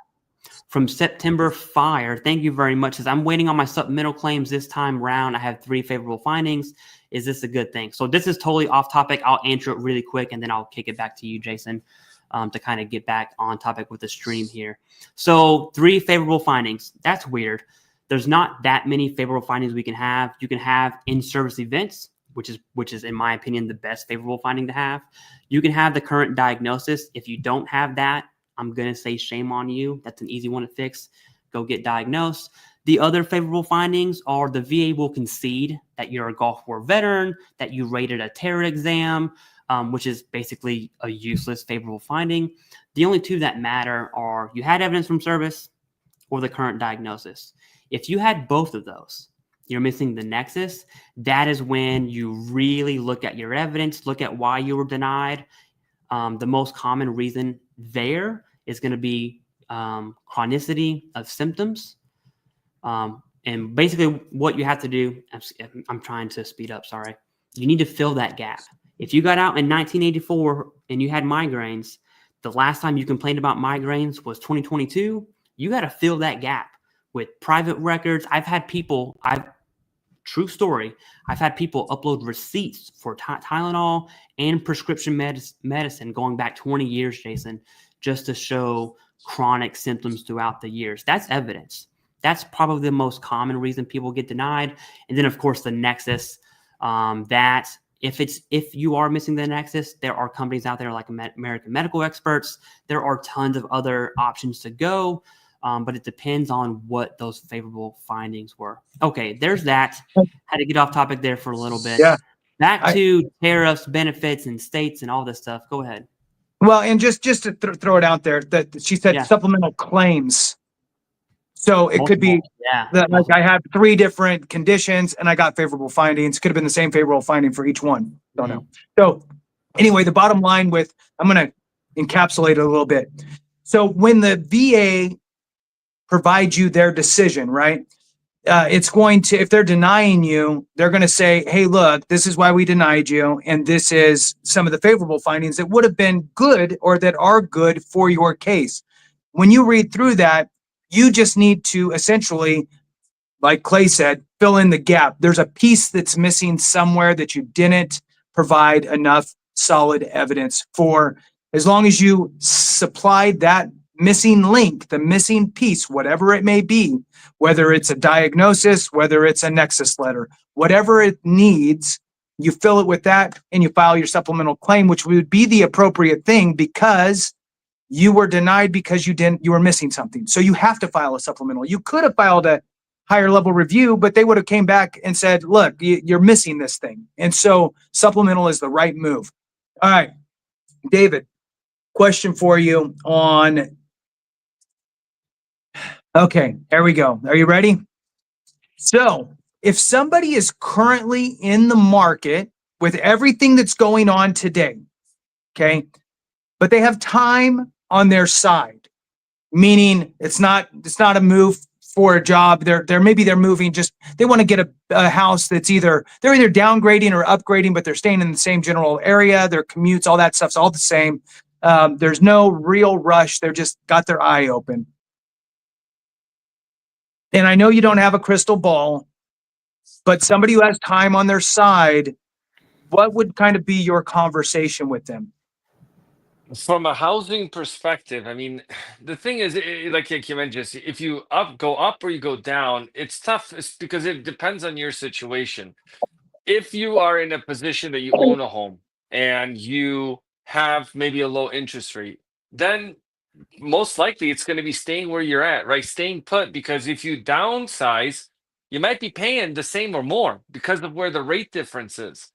Speaker 5: from September Fire. Thank you very much. Says, I'm waiting on my supplemental claims this time round. I have 3 favorable findings. Is this a good thing? So this is totally off topic. I'll answer it really quick, and then I'll kick it back to you, Jason, to kind of get back on topic with the stream here. So 3 favorable findings. That's weird. There's not that many favorable findings we can have. You can have in-service events, which is in my opinion the best favorable finding to have. You can have the current diagnosis. If you don't have that, I'm gonna say shame on you. That's an easy one to fix. Go get diagnosed. The other favorable findings are the VA will concede that you're a Gulf War veteran, that you rated a terror exam, which is basically a useless favorable finding. The only 2 that matter are you had evidence from service or the current diagnosis. If you had both of those, you're missing the nexus. That is when you really look at your evidence, look at why you were denied. The most common reason there is going to be chronicity of symptoms. And basically what you have to do, I'm trying to speed up, sorry. You need to fill that gap. If you got out in 1984 and you had migraines, the last time you complained about migraines was 2022, you got to fill that gap with private records. I've had people, true story. I've had people upload receipts for Tylenol and prescription medicine going back 20 years, Jason, just to show chronic symptoms throughout the years. That's evidence. That's probably the most common reason people get denied. And then, of course, the nexus, that if you are missing the nexus, there are companies out there like American Medical Experts. There are tons of other options to go, but it depends on what those favorable findings were. Okay, there's that. Had to get off topic there for a little bit.
Speaker 4: Yeah.
Speaker 5: Back to tariffs, benefits, and states and all this stuff. Go ahead.
Speaker 4: Well, and just to throw it out there, that she said supplemental claims. So it could be that like I have 3 different conditions and I got favorable findings. Could have been the same favorable finding for each one. Don't know. So anyway, the bottom line I'm going to encapsulate it a little bit. So when the VA provides you their decision, right? It's going to, if they're denying you, they're going to say, hey, look, this is why we denied you. And this is some of the favorable findings that would have been good or that are good for your case. When you read through that, you just need to essentially, like Clay said, fill in the gap. There's a piece that's missing somewhere that you didn't provide enough solid evidence for. As long as you supplied that missing link, the missing piece, whatever it may be, whether it's a diagnosis, whether it's a nexus letter, whatever it needs, you fill it with that and you file your supplemental claim, which would be the appropriate thing because you were denied because you were missing something. So you have to file a supplemental. You could have filed a higher level review, but they would have came back and said, look, you're missing this thing. And so supplemental is the right move. All right, David, question for you on, okay, there we go. Are you ready? So if somebody is currently in the market with everything that's going on today, okay, but they have time on their side, meaning it's not a move for a job. Maybe they're moving, just they want to get a house that's they're either downgrading or upgrading, but they're staying in the same general area. Their commutes, all that stuff's all the same. There's no real rush. They're just got their eye open. And I know you don't have a crystal ball, but somebody who has time on their side, what would kind of be your conversation with them?
Speaker 6: From a housing perspective, I mean, the thing is, like you mentioned, if you go up or you go down, it's tough. It's because it depends on your situation. If you are in a position that you own a home and you have maybe a low interest rate, then most likely it's going to be staying where you're at, right? Staying put, because if you downsize, you might be paying the same or more because of where the rate difference is.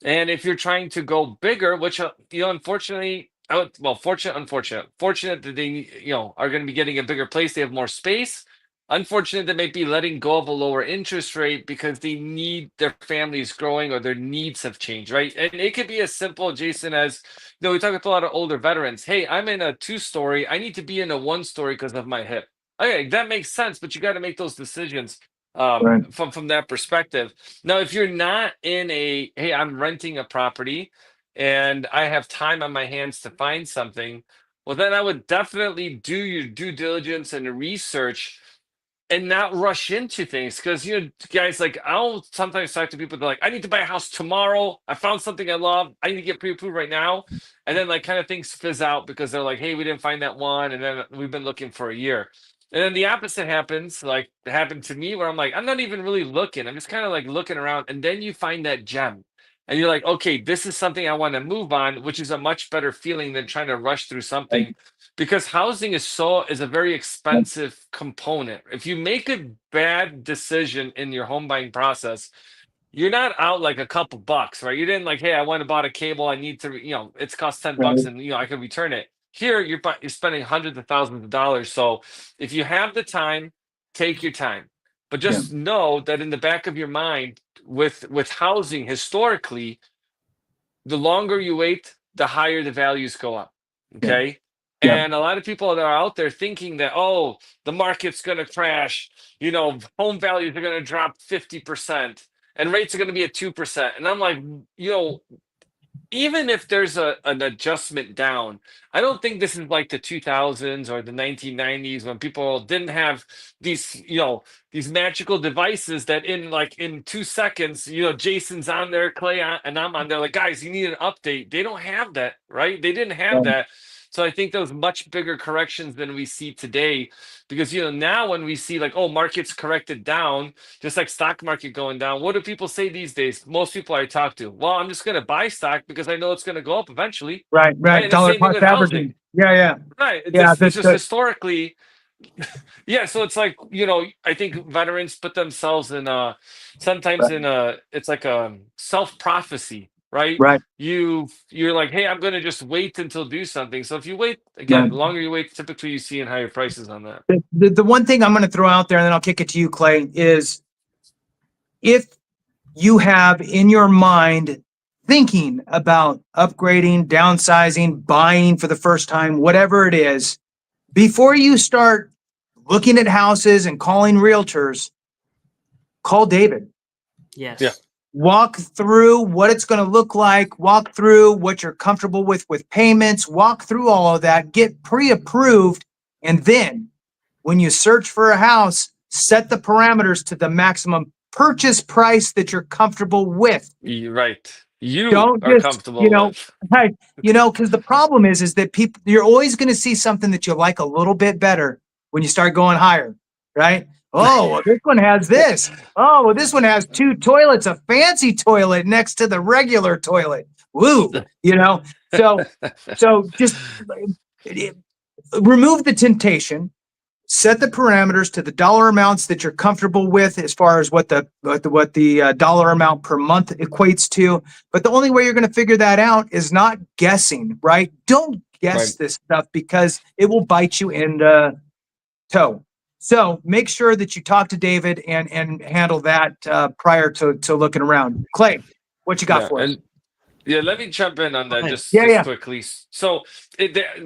Speaker 6: And if you're trying to go bigger, which unfortunately, fortunate that they are going to be getting a bigger place. They have more space. Unfortunate they might be letting go of a lower interest rate because they need their families growing or their needs have changed, right? And it could be as simple, Jason, as we talk with a lot of older veterans. Hey, I'm in a 2-story. I need to be in a 1-story because of my hip. Okay, that makes sense, but you got to make those decisions from that perspective. Now, if you're not in hey, I'm renting a property and I have time on my hands to find something, well, then I would definitely do your due diligence and research and not rush into things. Because, guys, like, I'll sometimes talk to people that are like, I need to buy a house tomorrow. I found something I love. I need to get pre-approved right now. And then, like, kind of things fizz out because they're like, hey, we didn't find that one. And then we've been looking for a year. And then the opposite happens, like it happened to me, where I'm like, I'm not even really looking. I'm just kind of like looking around. And then you find that gem. And you're like, okay, this is something I want to move on, which is a much better feeling than trying to rush through something, because housing is a very expensive component. If you make a bad decision in your home buying process, you're not out like a couple bucks, right? You didn't like, hey, I went and bought a cable. I need to, it's cost $10 and I can return it. Here, you're spending hundreds of thousands of dollars. So if you have the time, take your time. But just know that in the back of your mind, with housing historically, the longer you wait, the higher the values go up. Okay. Yeah. And a lot of people that are out there thinking that, oh, the market's going to crash, home values are going to drop 50% and rates are going to be at 2%. And I'm like, even if there's an adjustment down, I don't think this is like the 2000s or the 1990s when people didn't have these, these magical devices that in 2 seconds, Jason's on there, Clay and I'm on there, like, guys, you need an update. They don't have that, right? They didn't have
Speaker 4: Right.
Speaker 6: that. So I think those much bigger corrections than we see today, because now when we see like, oh, markets corrected down, just like stock market going down, what do people say these days? Most people I talk to, well, I'm just going to buy stock because I know it's going to go up eventually,
Speaker 4: Right.
Speaker 6: right?
Speaker 4: Right.
Speaker 6: And the
Speaker 4: Dollar
Speaker 6: same thing
Speaker 4: cost
Speaker 6: with housing,
Speaker 4: averaging. Yeah. Yeah.
Speaker 6: right?
Speaker 4: Yeah.
Speaker 6: It's just historically, yeah. So it's like, I think veterans put themselves in sometimes in it's like a self prophecy, right?
Speaker 4: Right.
Speaker 6: You're like, hey, I'm going to just wait until do something. So if you wait, again,
Speaker 4: Right.
Speaker 6: the longer you wait, typically you see in higher prices on that.
Speaker 4: The one thing I'm going to throw out there, and then I'll kick it to you, Clay, is if you have in your mind thinking about upgrading, downsizing, buying for the first time, whatever it is, before you start looking at houses and calling realtors, call David.
Speaker 5: Yes.
Speaker 6: Yeah.
Speaker 4: Walk through what it's going to look like, walk through what you're comfortable with payments, walk through all of that, get pre-approved, and then when you search for a house, set the parameters to the maximum purchase price that you're comfortable with.
Speaker 6: You're right. You
Speaker 4: Don't
Speaker 6: are
Speaker 4: just,
Speaker 6: comfortable with.
Speaker 4: hey, because the problem is that people, you're always going to see something that you like a little bit better when you start going higher, right? Oh, well, this one has this. Oh, well, this one has 2 toilets, a fancy toilet next to the regular toilet. Woo, So just remove the temptation. Set the parameters to the dollar amounts that you're comfortable with as far as what the dollar amount per month equates to. But the only way you're going to figure that out is not guessing, right? Don't guess this stuff because it will bite you in the toe. So make sure that you talk to David and handle that prior to looking around. Clay, what you got for us?
Speaker 6: And yeah, let me jump in on that just
Speaker 4: Yeah.
Speaker 6: quickly. So,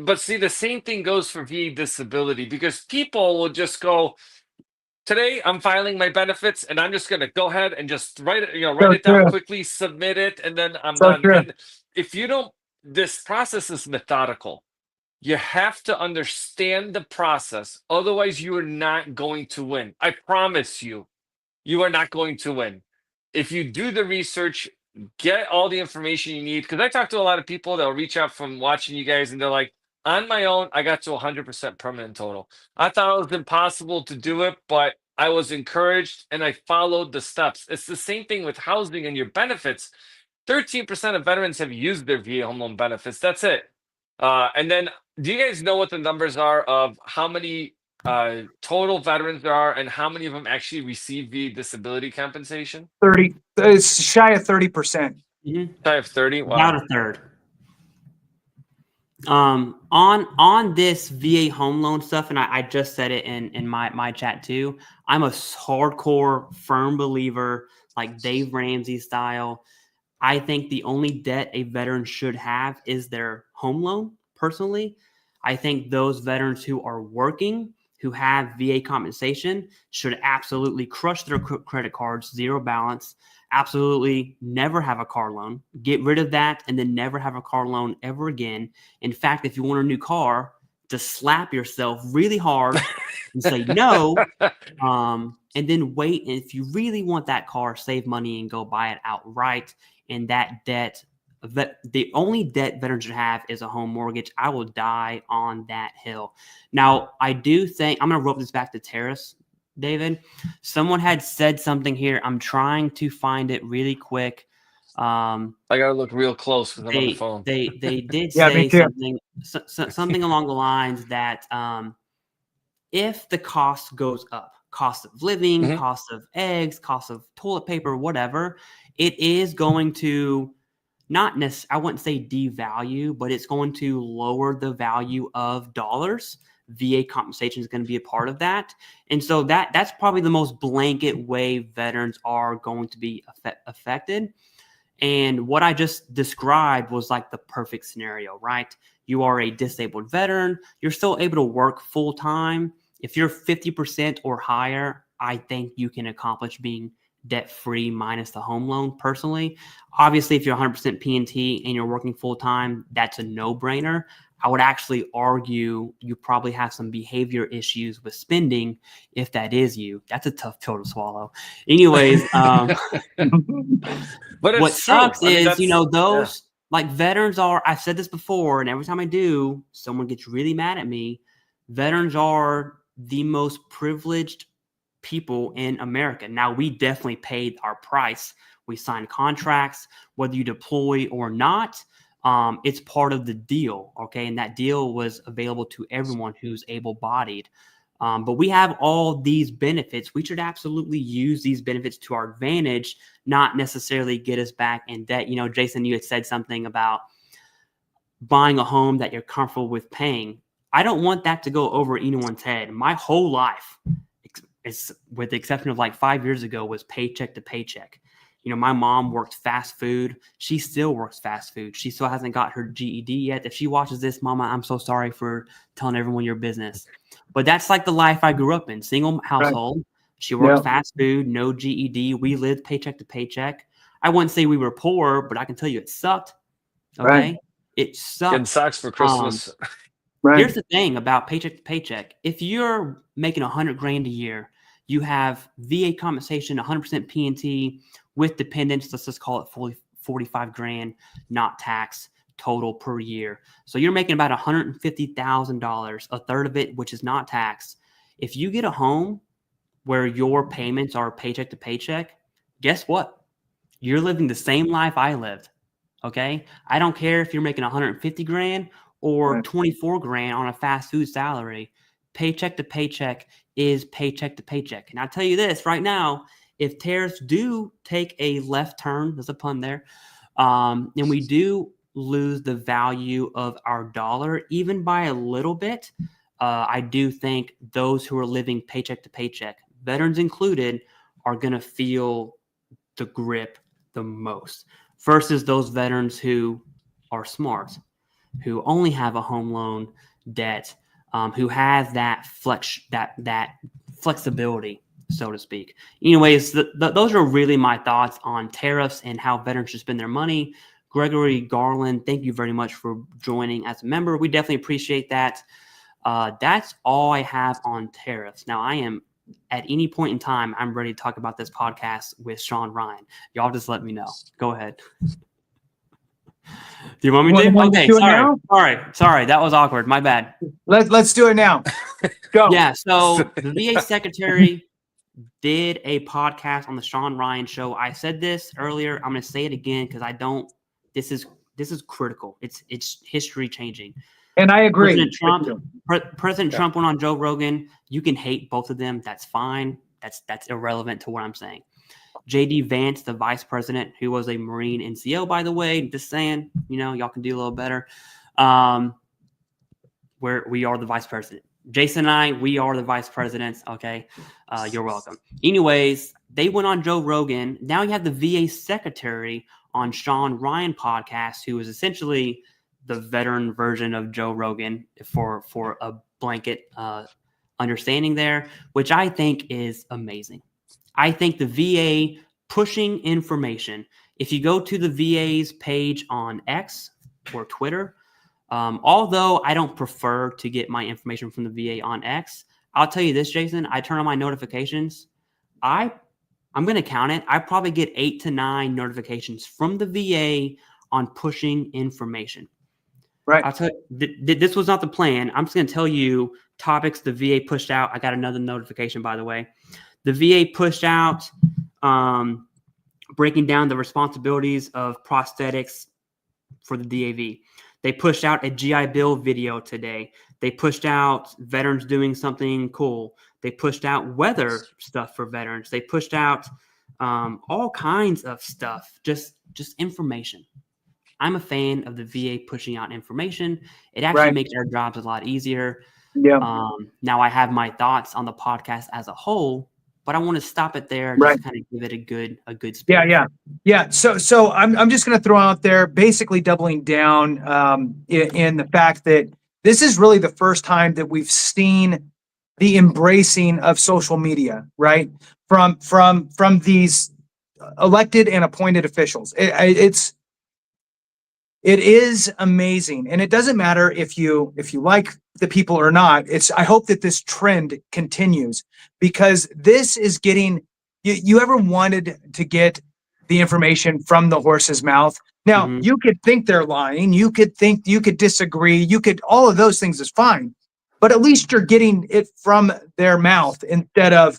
Speaker 6: but see, the same thing goes for VA disability, because people will just go, today I'm filing my benefits and I'm just going to go ahead and just write it down quickly, submit it, and then I'm done.
Speaker 4: True.
Speaker 6: And if you don't, this process is methodical. You have to understand the process. Otherwise, you are not going to win. I promise you, you are not going to win. If you do the research, get all the information you need. Because I talk to a lot of people that'll reach out from watching you guys, and they're like, on my own, I got to 100% permanent total. I thought it was impossible to do it, but I was encouraged and I followed the steps. It's the same thing with housing and your benefits. 13% of veterans have used their VA home loan benefits. That's it. And then, do you guys know what the numbers are of how many total veterans there are and how many of them actually receive VA disability compensation?
Speaker 4: 30. It's shy of 30%.
Speaker 6: Shy of 30. Wow.
Speaker 5: About a third. On this VA home loan stuff, and I just said it in my chat too. I'm a hardcore firm believer, like Dave Ramsey style. I think the only debt a veteran should have is their home loan. Personally, I think those veterans who are working, who have VA compensation, should absolutely crush their credit cards, zero balance. Absolutely never have a car loan. Get rid of that and then never have a car loan ever again. In fact, if you want a new car, just slap yourself really hard and say no, and then wait. And if you really want that car, save money and go buy it outright. And that debt, the only debt veterans should have is a home mortgage. I will die on that hill. Now, I do think, I'm going to rope this back to tariffs, David. Someone had said something here. I'm trying to find it really quick.
Speaker 6: I gotta look real close because I'm on the phone.
Speaker 5: They did
Speaker 4: Yeah,
Speaker 5: say
Speaker 4: me too.
Speaker 5: something along the lines that if the cost goes up, cost of living, cost of eggs, cost of toilet paper, whatever, it is going to not necessarily, I wouldn't say devalue, but it's going to lower the value of dollars. VA compensation is going to be a part of that. And so that's probably the most blanket way veterans are going to be affected. And what I just described was like the perfect scenario, right? You are a disabled veteran. You're still able to work full time. If you're 50% or higher, I think you can accomplish being debt-free minus the home loan personally. Obviously, if you're 100% P&T and you're working full-time, that's a no-brainer. I would actually argue you probably have some behavior issues with spending if that is you. That's a tough pill to swallow. Anyways,
Speaker 6: But it's
Speaker 5: what
Speaker 6: true.
Speaker 5: sucks
Speaker 6: I mean,
Speaker 5: is,
Speaker 6: that's
Speaker 5: those like veterans are, I've said this before, and every time I do, someone gets really mad at me. Veterans are the most privileged people in America. Now, we definitely paid our price. We signed contracts, whether you deploy or not. It's part of the deal, okay? And that deal was available to everyone who's able-bodied. But we have all these benefits. We should absolutely use these benefits to our advantage, not necessarily get us back in debt. Jason, you had said something about buying a home that you're comfortable with paying. I don't want that to go over anyone's head. My whole life, with the exception of like 5 years ago, was paycheck to paycheck. My mom worked fast food. She still works fast food. She still hasn't got her GED yet. If she watches this, Mama, I'm so sorry for telling everyone your business. But that's like the life I grew up in. Single household. Right. She worked fast food, no GED. We lived paycheck to paycheck. I wouldn't say we were poor, but I can tell you it sucked. Okay? Right. It sucked.
Speaker 6: Getting socks for Christmas.
Speaker 4: Right.
Speaker 5: Here's the thing about paycheck to paycheck. If you're making $100,000 a year, you have VA compensation, 100% P&T with dependents. Let's just call it $45,000, not tax total per year. So you're making about $150,000, a third of it, which is not taxed. If you get a home where your payments are paycheck to paycheck, guess what? You're living the same life I lived. Okay. I don't care if you're making $150,000 or $24,000 on a fast food salary. Paycheck to paycheck is paycheck to paycheck. And I'll tell you this right now, if tariffs do take a left turn, there's a pun there, and we do lose the value of our dollar, even by a little bit, I do think those who are living paycheck to paycheck, veterans included, are going to feel the grip the most versus those veterans who are smart, who only have a home loan debt, who have that flexibility, so to speak. Anyways, those are really my thoughts on tariffs and how veterans should spend their money. Gregory Garland, thank you very much for joining as a member. We definitely appreciate that. That's all I have on tariffs. Now, I am, at any point in time, I'm ready to talk about this podcast with Sean Ryan. Y'all just let me know. Go ahead. Do you want me to? Okay, sorry. That was awkward. My bad.
Speaker 4: Let's do it now. Go.
Speaker 5: Yeah, so the VA secretary did a podcast on the Sean Ryan show. I said this earlier. I'm going to say it again because this is critical. It's history changing.
Speaker 4: And I agree.
Speaker 5: President Trump went on Joe Rogan. You can hate both of them. That's fine. That's irrelevant to what I'm saying. J.D. Vance, the vice president, who was a Marine NCO, by the way, just saying, y'all can do a little better. Where we are the vice president. Jason and I, we are the vice presidents. Okay. You're welcome. Anyways, they went on Joe Rogan. Now you have the VA secretary on Sean Ryan podcast, who is essentially the veteran version of Joe Rogan for a blanket understanding there, which I think is amazing. I think the VA pushing information. If you go to the VA's page on X or Twitter, although I don't prefer to get my information from the VA on X, I'll tell you this, Jason, I turn on my notifications. I'm going to count it. I probably get 8 to 9 notifications from the VA on pushing information.
Speaker 4: Right.
Speaker 5: I'll tell you, this was not the plan. I'm just going to tell you topics the VA pushed out. I got another notification, by the way. The VA pushed out breaking down the responsibilities of prosthetics for the DAV. They pushed out a GI Bill video today. They pushed out veterans doing something cool. They pushed out weather stuff for veterans. They pushed out all kinds of stuff, just information. I'm a fan of the VA pushing out information. It actually makes our jobs a lot easier.
Speaker 4: Yeah.
Speaker 5: Now I have my thoughts on the podcast as a whole, but I want to stop it there and just kind of give it a good spin.
Speaker 4: Yeah. So I'm just going to throw out there, basically doubling down in the fact that this is really the first time that we've seen the embracing of social media, right? From these elected and appointed officials. It is amazing, and it doesn't matter if you like the people or not. I hope that this trend continues, because this is getting. You ever wanted to get the information from the horse's mouth? Now, you could think they're lying. You could disagree. All of those things is fine, but at least you're getting it from their mouth instead of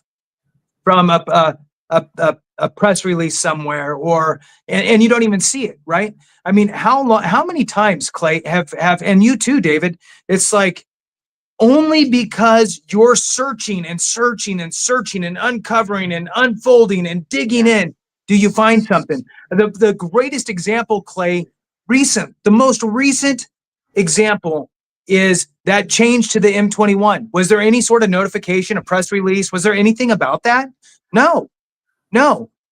Speaker 4: from a press release somewhere, and you don't even see it, right? I mean, how many times, Clay, have and you too, David, it's like, only because you're searching and searching and searching and uncovering and unfolding and digging in, do you find something. The greatest example, Clay, the most recent example is that change to the M21. Was there any sort of notification, a press release? Was there anything about that? No.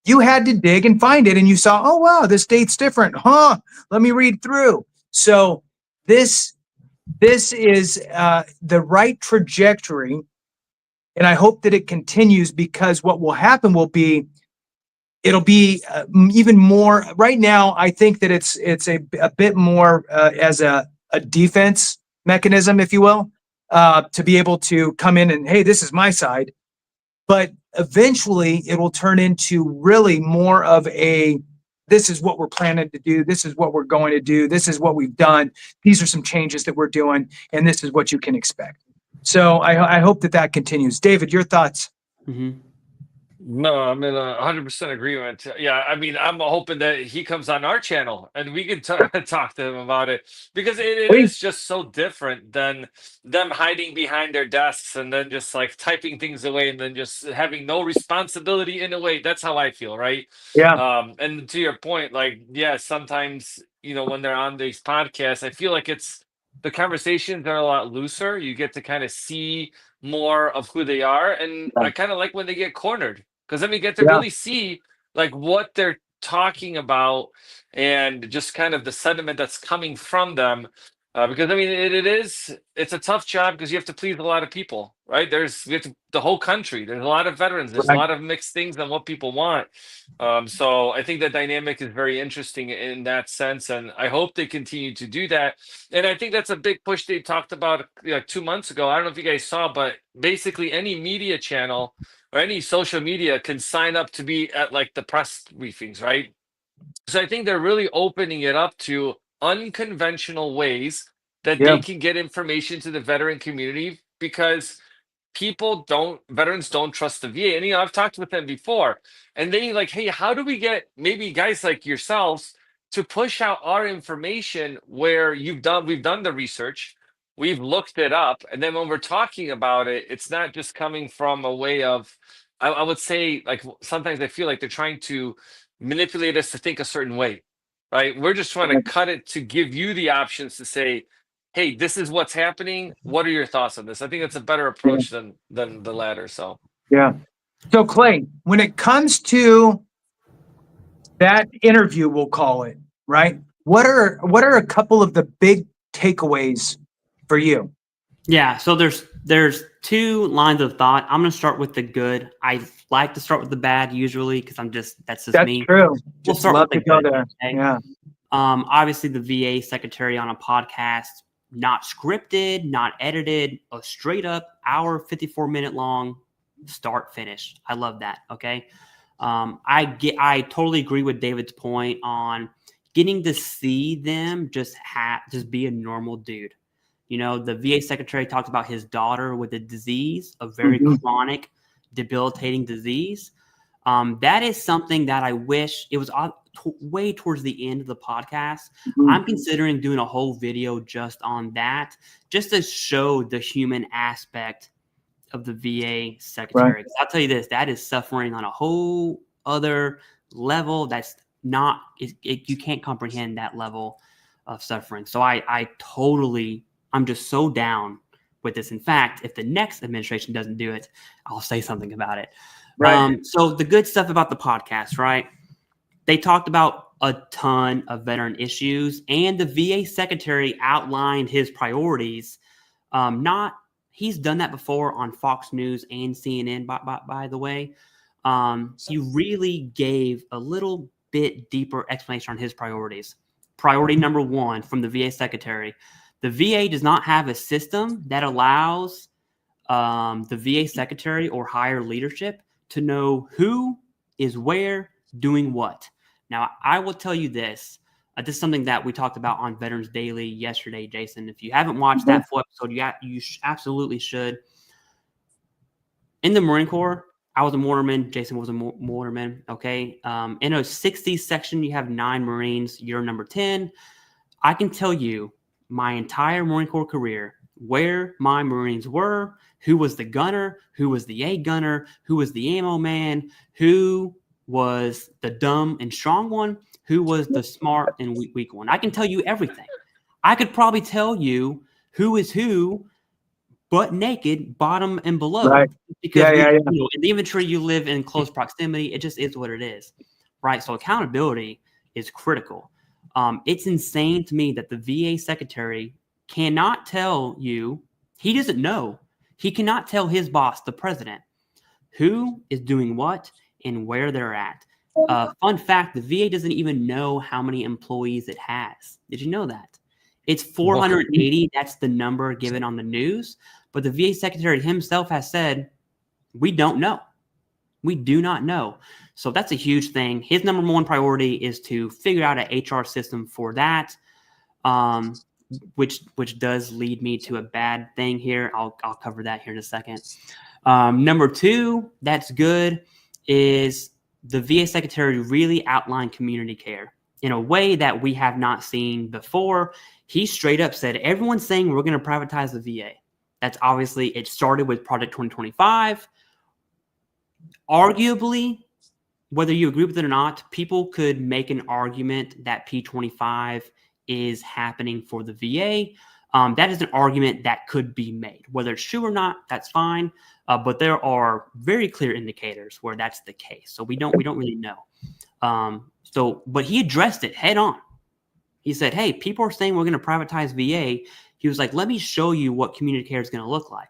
Speaker 4: You had to dig and find it, and you saw, oh, wow, this date's different. Let me read through. So this is the right trajectory, and I hope that it continues, because what will happen will be, it'll be even more. Right now, I think that it's a bit more as a defense mechanism, if you will, to be able to come in and, hey, this is my side. But eventually it will turn into really more of this is what we're planning to do. This is what we're going to do. This is what we've done. These are some changes that we're doing, and this is what you can expect. So I hope that continues. David, your thoughts?
Speaker 6: No, I'm in 100% agreement. Yeah, I mean, I'm hoping that he comes on our channel and we can talk to him about it, because it is just so different than them hiding behind their desks and then just like typing things away and then just having no responsibility in a way. That's how I feel, right?
Speaker 4: Yeah.
Speaker 6: And to your point, like, yeah, sometimes, when they're on these podcasts, I feel like the conversations are a lot looser. You get to kind of see more of who they are. And I kind of like when they get cornered, because then we get to really see like what they're talking about and just kind of the sentiment that's coming from them. Because I mean, it's a tough job, because you have to please a lot of people, right? The whole country. There's a lot of veterans. There's a lot of mixed things on what people want. So I think the dynamic is very interesting in that sense, and I hope they continue to do that. And I think that's a big push they talked about 2 months ago. I don't know if you guys saw, but basically any media channel or any social media can sign up to be at like the press briefings, right? So I think they're really opening it up to unconventional ways that they can get information to the veteran community, because veterans don't trust the VA. And I've talked with them before, and they like, hey, how do we get maybe guys like yourselves to push out our information where we've done the research, we've looked it up, and then when we're talking about it, it's not just coming from a way of, I would say, like, sometimes I feel like they're trying to manipulate us to think a certain way, right? We're just trying to cut it to give you the options to say, hey, this is what's happening. What are your thoughts on this? I think that's a better approach than the latter. So
Speaker 4: So Clay, when it comes to that interview, we'll call it, right? What are a couple of the big takeaways for you?
Speaker 5: Yeah, so there's two lines of thought. I'm going to start with the good. I like to start with the bad usually, because that's me.
Speaker 4: True.
Speaker 5: We'll
Speaker 4: Just
Speaker 5: start
Speaker 4: love
Speaker 5: with
Speaker 4: to go
Speaker 5: good,
Speaker 4: there.
Speaker 5: okay?
Speaker 4: Yeah.
Speaker 5: Obviously the VA secretary on a podcast, not scripted, not edited, a straight up hour, 54-minute long, start finish. I love that. Okay. I totally agree with David's point on getting to see them just be a normal dude. The VA secretary talked about his daughter with a disease, a very chronic, debilitating disease. That is something that I wish it was way towards the end of the podcast. I'm considering doing a whole video just on that, just to show the human aspect of the VA secretary. Right. I'll tell you this, that is suffering on a whole other level. That's not, you can't comprehend that level of suffering. So I'm just so down with this. In fact, if the next administration doesn't do it, I'll say something about it. Right. So the good stuff about the podcast, right? They talked about a ton of veteran issues, and the VA secretary outlined his priorities. He's done that before on Fox News and CNN, by the way. he really gave a little bit deeper explanation on his priorities. Priority number one from the VA secretary: the VA does not have a system that allows the VA secretary or higher leadership to know who is where doing what. Now, I will tell you this. This is something that we talked about on Veterans Daily yesterday, Jason. If you haven't watched that full episode, you absolutely should. In the Marine Corps, I was a mortarman. Jason was a mortarman. Okay. In a 60 section, you have 9 Marines. You're number 10. I can tell you my entire Marine Corps career where my Marines were, who was the gunner, who was the A gunner, who was the ammo man, who was the dumb and strong one, who was the smart and weak one. I can tell you everything. I could probably tell you who is who, butt naked, bottom and below.
Speaker 4: Right.
Speaker 5: Because
Speaker 4: Yeah.
Speaker 5: You know, in the infantry, you live in close proximity. It just is what it is, right? So accountability is critical. It's insane to me that the VA secretary cannot tell you, he doesn't know. He cannot tell his boss, the president, who is doing what and where they're at. Fun fact, the VA doesn't even know how many employees it has. Did you know that? It's 480. That's the number given on the news. But the VA secretary himself has said, we don't know. We do not know. So that's a huge thing. His number one priority is to figure out an HR system for that, which does lead me to a bad thing here. I'll cover that here in a second. Number 2, that's good, is the VA secretary really outlined community care in a way that we have not seen before. He straight up said, everyone's saying we're going to privatize the VA. That's obviously, it started with Project 2025. Arguably, whether you agree with it or not, people could make an argument that P25 is happening for the VA. That is an argument that could be made. Whether it's true or not, that's fine. But there are very clear indicators where that's the case. So we don't really know. But he addressed it head on. He said, hey, people are saying we're going to privatize VA. He was like, let me show you what community care is going to look like.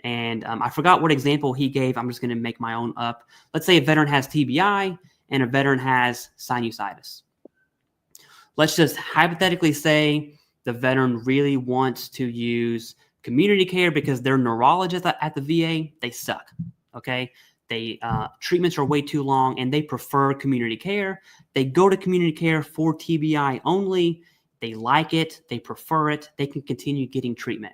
Speaker 5: And I forgot what example he gave. I'm just going to make my own up. Let's say a veteran has TBI and a veteran has sinusitis. Let's just hypothetically say the veteran really wants to use community care because their neurologists at the VA, they suck. Okay. Treatments are way too long and they prefer community care. They go to community care for TBI only. They like it. They prefer it. They can continue getting treatment.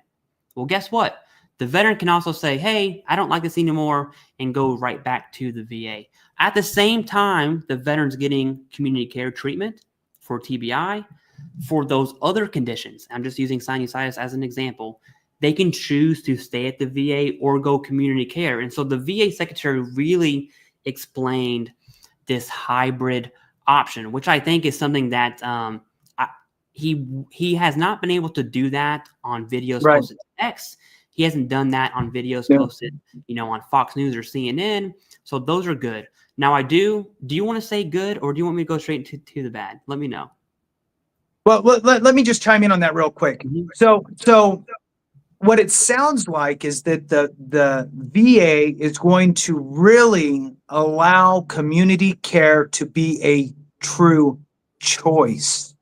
Speaker 5: Well, guess what? The veteran can also say, hey, I don't like this anymore, and go right back to the VA. At the same time, the veteran's getting community care treatment for TBI. For those other conditions, I'm just using sinusitis as an example, they can choose to stay at the VA or go community care. And so the VA secretary really explained this hybrid option, which I think is something that he has not been able to do that on videos posted to X. He hasn't done that on videos posted, on Fox News or CNN. So those are good. Now do you want to say good, or do you want me to go straight to the bad? Let me know.
Speaker 4: Well, let me just chime in on that real quick.
Speaker 5: Mm-hmm.
Speaker 4: So what it sounds like is that the VA is going to really allow community care to be a true choice.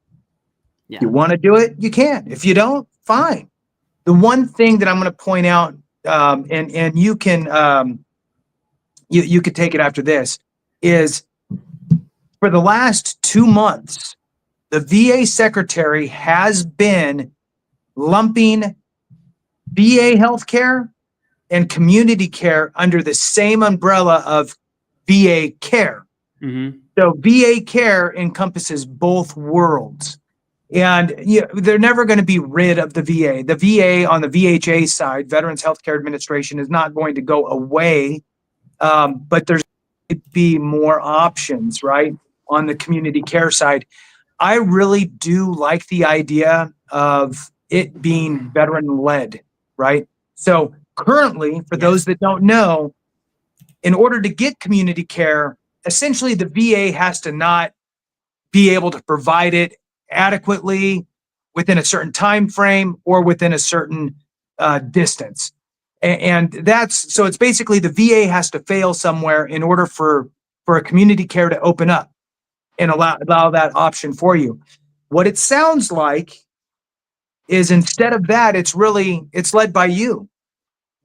Speaker 5: Yeah.
Speaker 4: You want to do it, you can. If you don't, fine. The one thing that I'm going to point out, and you can you could take it after this, is for the last 2 months, the VA secretary has been lumping VA healthcare and community care under the same umbrella of VA care.
Speaker 5: Mm-hmm.
Speaker 4: So VA care encompasses both worlds. And they're never going to be rid of the VA. The VA on the VHA side, Veterans Healthcare Administration, is not going to go away, but there's going to be more options, right, on the community care side. I really do like the idea of it being veteran-led, right? So currently, for those that don't know, in order to get community care, essentially the VA has to not be able to provide it adequately within a certain time frame or within a certain distance. And that's, so it's basically the VA has to fail somewhere in order for a community care to open up and allow that option for you. What it sounds like is instead of that, it's led by you.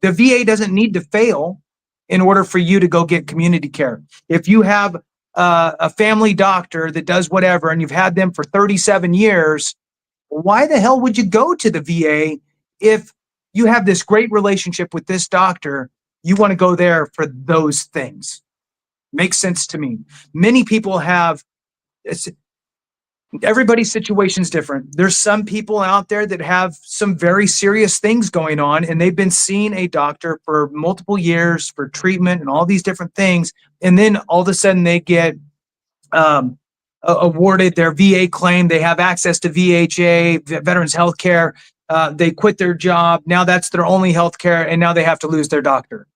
Speaker 4: The VA doesn't need to fail in order for you to go get community care. If you have a family doctor that does whatever, and you've had them for 37 years, why the hell would you go to the VA if you have this great relationship with this doctor? You want to go there for those things. Makes sense to me. Many people have, everybody's situation is different. There's some people out there that have some very serious things going on, and they've been seeing a doctor for multiple years for treatment and all these different things. And then all of a sudden they get awarded their VA claim. They have access to VHA, Veterans Health Care. They quit their job. Now that's their only health care, and now they have to lose their doctor.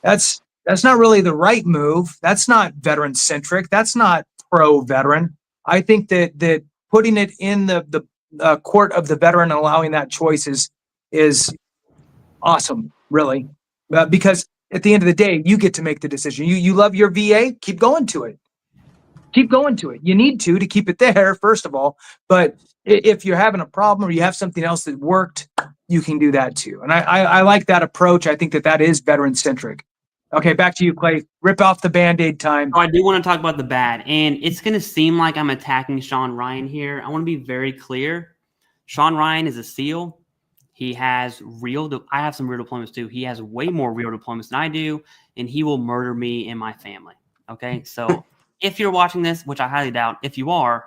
Speaker 4: That's not really the right move. That's not veteran centric. That's not pro-veteran. I think that putting it in the court of the veteran and allowing that choice is awesome, really, because at the end of the day, you get to make the decision. You love your VA, keep going to it. Keep going to it. You need to keep it there, first of all. But if you're having a problem or you have something else that worked, you can do that too. And I like that approach. I think that is veteran centric. Okay, back to you, Clay. Rip off the Band-Aid time.
Speaker 5: So I do want to talk about the bad, and it's going to seem like I'm attacking Sean Ryan here. I want to be very clear. Sean Ryan is a SEAL. He has I have some real deployments too. He has way more real deployments than I do, and he will murder me and my family. Okay, so if you're watching this, which I highly doubt, if you are,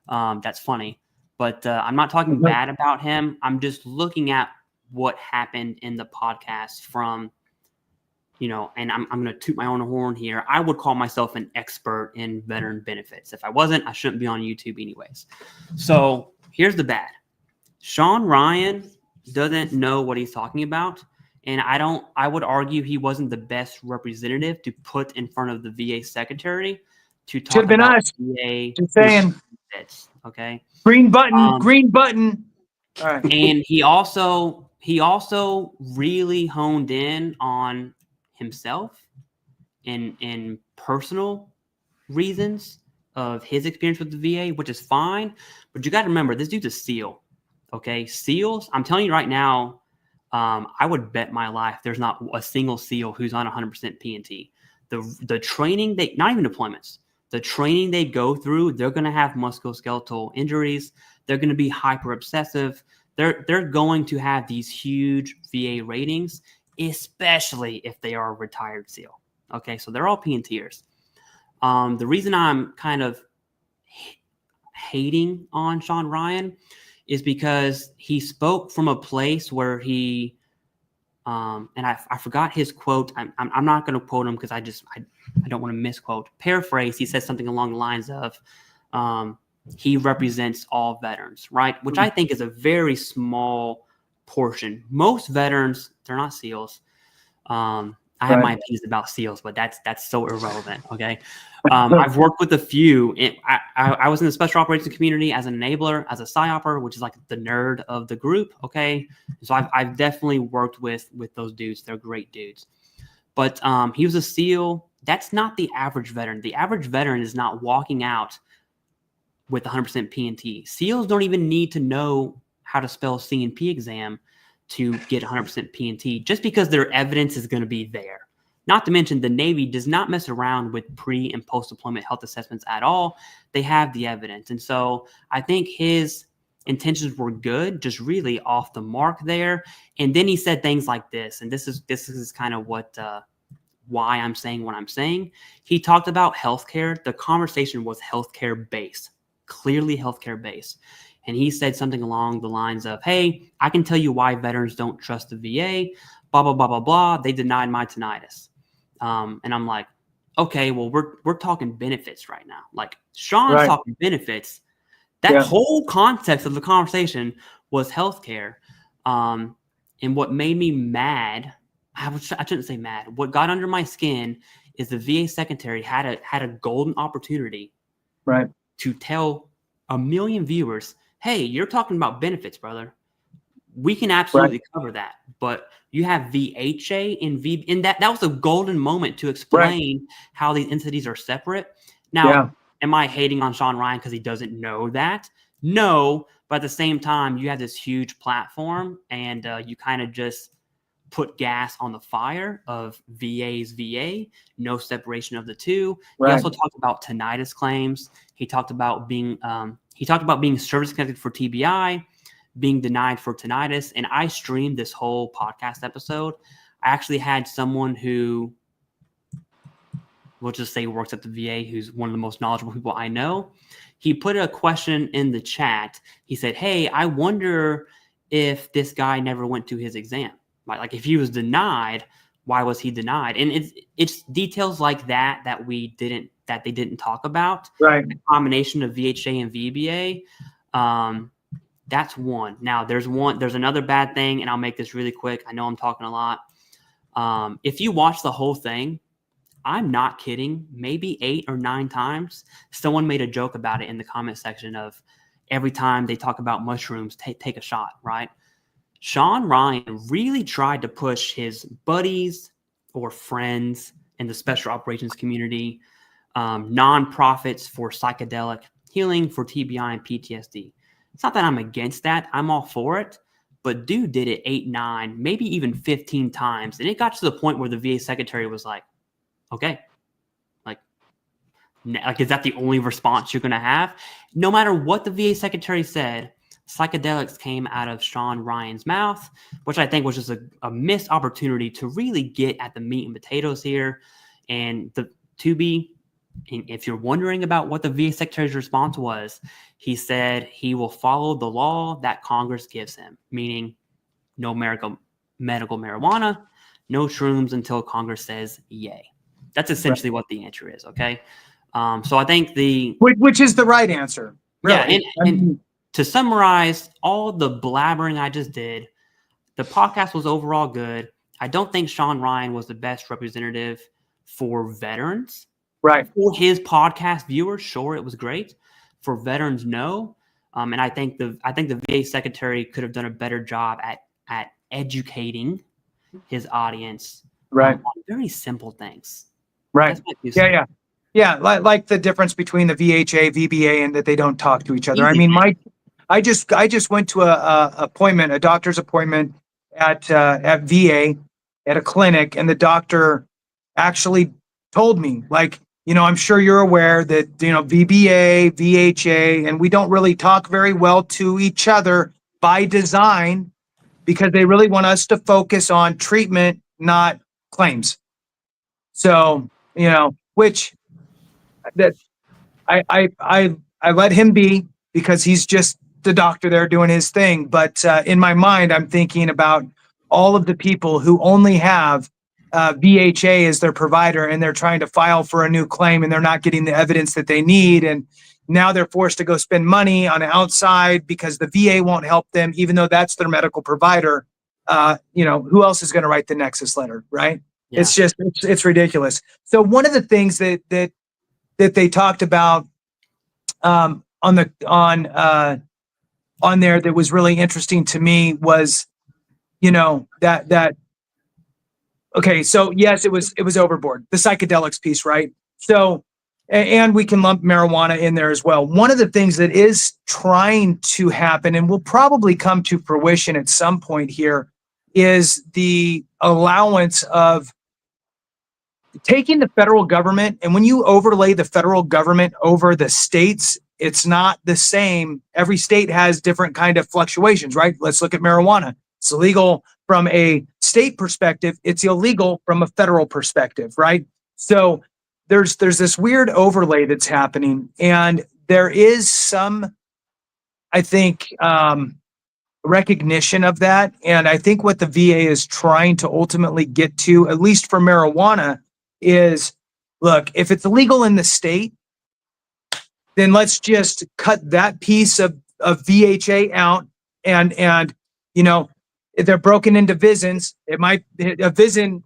Speaker 5: that's funny. But I'm not talking bad about him. I'm just looking at what happened in the podcast from, and I'm going to toot my own horn here. I would call myself an expert in veteran benefits. If I wasn't, I shouldn't be on YouTube anyways. So here's the bad. Sean Ryan doesn't know what he's talking about. And I would argue he wasn't the best representative to put in front of the VA secretary to talk about
Speaker 4: us.
Speaker 5: VA
Speaker 4: Just saying.
Speaker 5: benefits. Okay.
Speaker 4: Green button, green button. All right.
Speaker 5: And he also really honed in on himself and personal reasons of his experience with the VA, which is fine. But you got to remember, this dude's a SEAL. Okay. SEALs, I'm telling you right now, I would bet my life there's not a single SEAL who's on 100% P&T. The training, not even deployments, the training they go through, they're going to have musculoskeletal injuries. They're going to be hyper obsessive. They're going to have these huge VA ratings, especially if they are a retired SEAL. Okay, so they're all P&Ters. The reason I'm kind of hating on Sean Ryan is because he spoke from a place where he, and I forgot his quote. I'm not going to quote him because I don't want to misquote. Paraphrase, he says something along the lines of, he represents all veterans, right? Which I think is a very small portion. Most veterans, they're not SEALs. I have my opinions about SEALs, but that's so irrelevant. Okay. I've worked with a few. I was in the special operations community as an enabler, as a PSYOPer, which is like the nerd of the group. Okay. So I've definitely worked with those dudes. They're great dudes. But he was a SEAL. That's not the average veteran. The average veteran is not walking out with 100% P&T. SEAls don't even need to know how to spell C&P exam to get 100% P&T, just because their evidence is going to be there. Not to mention, the Navy does not mess around with pre- and post-deployment health assessments at all. They have the evidence. And so I think his intentions were good, just really off the mark there. And then he said things like this, and this is kind of what why I'm saying what I'm saying. He talked about healthcare. The conversation was healthcare based, clearly healthcare based. And he said something along the lines of, hey, I can tell you why veterans don't trust the VA, blah, blah, blah, blah, blah. They denied my tinnitus. And I'm like, okay, well, we're talking benefits right now. Like, Sean's talking benefits. That whole context of the conversation was healthcare. And what made me mad, I shouldn't say mad. What got under my skin is the VA secretary had a golden opportunity to tell a million viewers, hey, you're talking about benefits, brother. we can absolutely cover that. But you have VHA and that was a golden moment to explain how these entities are separate. Now, am I hating on Sean Ryan because he doesn't know that? No, but at the same time, you have this huge platform, and you kind of just put gas on the fire of VA's VA, no separation of the two. He also talked about tinnitus claims. He talked about being service connected for TBI, being denied for tinnitus. And I streamed this whole podcast episode. I actually had someone who, we'll just say, works at the VA, who's one of the most knowledgeable people I know. He put a question in the chat. He said, hey, I wonder if this guy never went to his exam. Like if he was denied, why was he denied? And it's details like that that they didn't talk about.
Speaker 4: Right.
Speaker 5: The combination of VHA and VBA. That's one. Now there's another bad thing, and I'll make this really quick. I know I'm talking a lot. If you watch the whole thing, I'm not kidding. Maybe 8 or 9 times, someone made a joke about it in the comment section of every time they talk about mushrooms, take a shot, right? Sean Ryan really tried to push his buddies or friends in the special operations community, nonprofits for psychedelic healing, for TBI and PTSD. It's not that I'm against that. I'm all for it. But dude did it 8, 9, maybe even 15 times. And it got to the point where the VA secretary was like, okay, like is that the only response you're going to have? No matter what the VA secretary said, psychedelics came out of Sean Ryan's mouth, which I think was just a missed opportunity to really get at the meat and potatoes here. And if you're wondering about what the VA secretary's response was, he said he will follow the law that Congress gives him, meaning no medical marijuana, no shrooms until Congress says yay. That's essentially what the answer is. Okay. So I think
Speaker 4: which is the right answer. Really.
Speaker 5: Yeah. And to summarize all the blabbering I just did, the podcast was overall good. I don't think Sean Ryan was the best representative for veterans.
Speaker 4: Right.
Speaker 5: For his podcast viewers, sure, it was great. For veterans, no. And I think the VA secretary could have done a better job at educating his audience on very simple things.
Speaker 4: Right. Yeah. Like the difference between the VHA, VBA, and that they don't talk to each other. I mean, I just went to a doctor's appointment at VA at a clinic, and the doctor actually told me, like, I'm sure you're aware that, VBA, VHA, and we don't really talk very well to each other by design because they really want us to focus on treatment, not claims. So, which that I let him be because he's just the doctor there doing his thing. But in my mind, I'm thinking about all of the people who only have VHA as their provider, and they're trying to file for a new claim, and they're not getting the evidence that they need. And now they're forced to go spend money on the outside because the VA won't help them, even though that's their medical provider. Who else is going to write the nexus letter, right? Yeah. It's just, it's ridiculous. So one of the things that they talked about on there that was really interesting to me was, okay, so yes, it was overboard, the psychedelics piece, right? So, and we can lump marijuana in there as well. One of the things that is trying to happen and will probably come to fruition at some point here is the allowance of taking the federal government, and when you overlay the federal government over the states, it's not the same. Every state has different kind of fluctuations, right? Let's look at marijuana. It's illegal from a state perspective. It's illegal from a federal perspective, right? So there's this weird overlay that's happening, and there is some, I think, recognition of that. And I think what the VA is trying to ultimately get to, at least for marijuana, is, look, if it's illegal in the state, then let's just cut that piece of VHA out, and if they're broken into VISNs, it might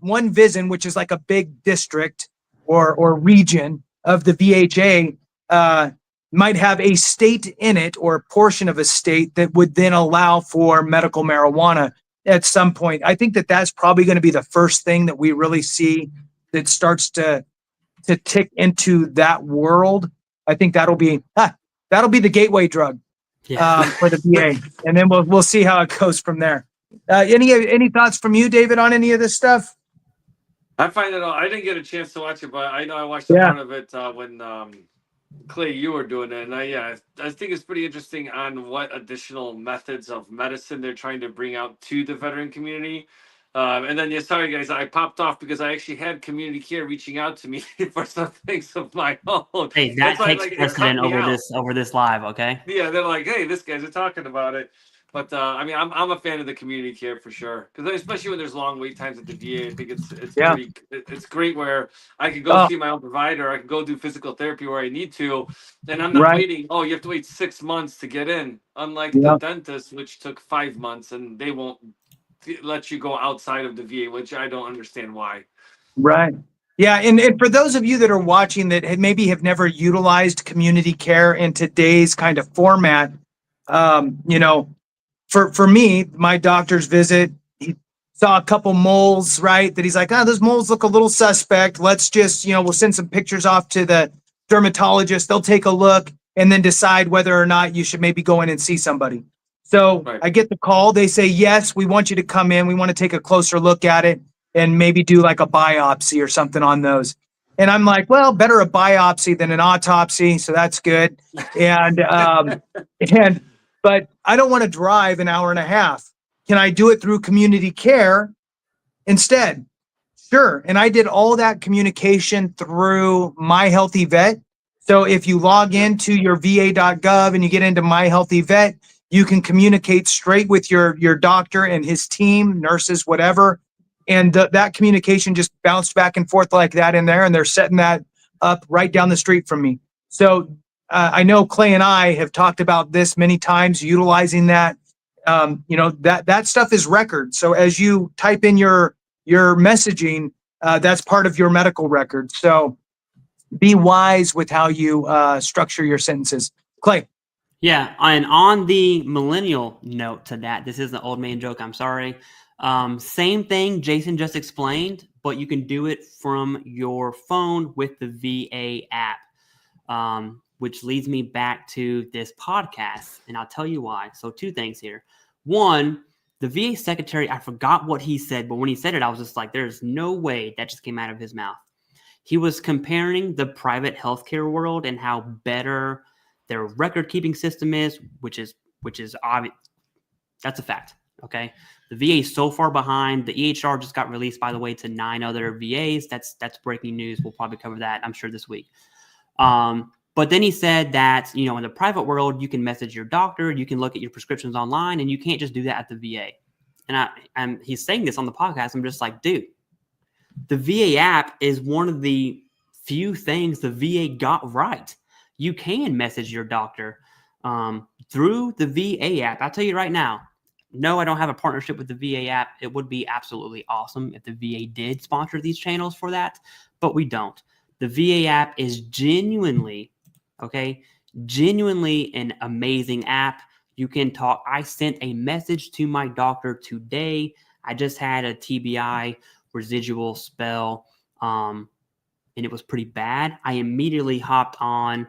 Speaker 4: one VISN, which is like a big district or region of the VHA, might have a state in it or a portion of a state that would then allow for medical marijuana at some point. I think that that's probably going to be the first thing that we really see that starts to tick into that world. I think that'll be the gateway drug for the VA, and then we'll see how it goes from there. Any thoughts from you, David, on any of this stuff?
Speaker 6: I find it all. I didn't get a chance to watch it, but I know I watched a part of it when Clay, you were doing it, and I think it's pretty interesting on what additional methods of medicine they're trying to bring out to the veteran community. And then, sorry guys, I popped off because I actually had community care reaching out to me for some things of my own.
Speaker 5: Hey, that takes
Speaker 6: it
Speaker 5: precedent
Speaker 6: cut me out.
Speaker 5: over this live, okay?
Speaker 6: Yeah, they're like, hey, this guy's are talking about it. But I mean, I'm a fan of the community care for sure, because especially when there's long wait times at the VA, I think it's great where I can go see my own provider, I can go do physical therapy where I need to, and I'm not waiting. Oh, you have to wait 6 months to get in, unlike the dentist, which took 5 months, and they won't let you go outside of the VA, which I don't understand why.
Speaker 4: Right. Yeah, and for those of you that are watching that maybe have never utilized community care in today's kind of format, for me, my doctor's visit, he saw a couple moles, right? That he's like, those moles look a little suspect. Let's just, we'll send some pictures off to the dermatologist. They'll take a look and then decide whether or not you should maybe go in and see somebody. So I get the call. They say, yes, we want you to come in. We want to take a closer look at it and maybe do like a biopsy or something on those. And I'm like, well, better a biopsy than an autopsy. So that's good. But I don't want to drive an hour and a half. Can I do it through community care instead? Sure. And I did all that communication through My Healthy Vet. So if you log into your va.gov and you get into My Healthy Vet, you can communicate straight with your doctor and his team, nurses, whatever. And that communication just bounced back and forth like that in there. And they're setting that up right down the street from me. So I know Clay and I have talked about this many times, utilizing that. That stuff is record. So as you type in your messaging, that's part of your medical record. So be wise with how you structure your sentences. Clay.
Speaker 5: Yeah, and on the millennial note to that, this is an old man joke, I'm sorry. Same thing Jason just explained, but you can do it from your phone with the VA app, which leads me back to this podcast, and I'll tell you why. So 2 things here. One, the VA secretary, I forgot what he said, but when he said it, I was just like, there's no way that just came out of his mouth. He was comparing the private healthcare world and how better their record-keeping system is, which is obvious. That's a fact, okay? The VA is so far behind. The EHR just got released, by the way, to 9 other VAs. That's breaking news. We'll probably cover that, I'm sure, this week. But then he said that, in the private world, you can message your doctor, you can look at your prescriptions online, and you can't just do that at the VA. And he's saying this on the podcast. I'm just like, dude, the VA app is one of the few things the VA got right. You can message your doctor through the VA app. I'll tell you right now, no, I don't have a partnership with the VA app. It would be absolutely awesome if the VA did sponsor these channels for that, but we don't. The VA app is genuinely an amazing app. You can talk. I sent a message to my doctor today. I just had a TBI residual spell, and it was pretty bad. I immediately hopped on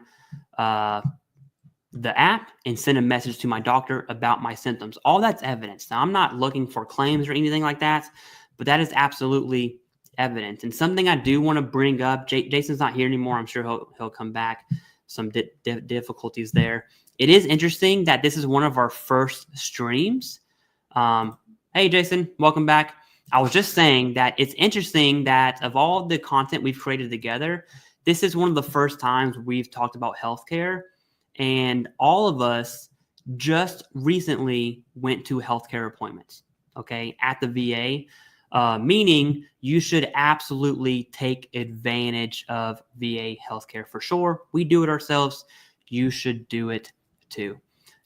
Speaker 5: the app and sent a message to my doctor about my symptoms. All that's evidence. Now, I'm not looking for claims or anything like that, but that is absolutely evidence. And something I do want to bring up, Jason's not here anymore. I'm sure he'll come back. Some difficulties there. It is interesting that this is one of our first streams. Hey, Jason, welcome back. I was just saying that it's interesting that of all the content we've created together, this is one of the first times we've talked about healthcare. And all of us just recently went to healthcare appointments, at the VA, meaning you should absolutely take advantage of VA healthcare for sure. We do it ourselves. You should do it too.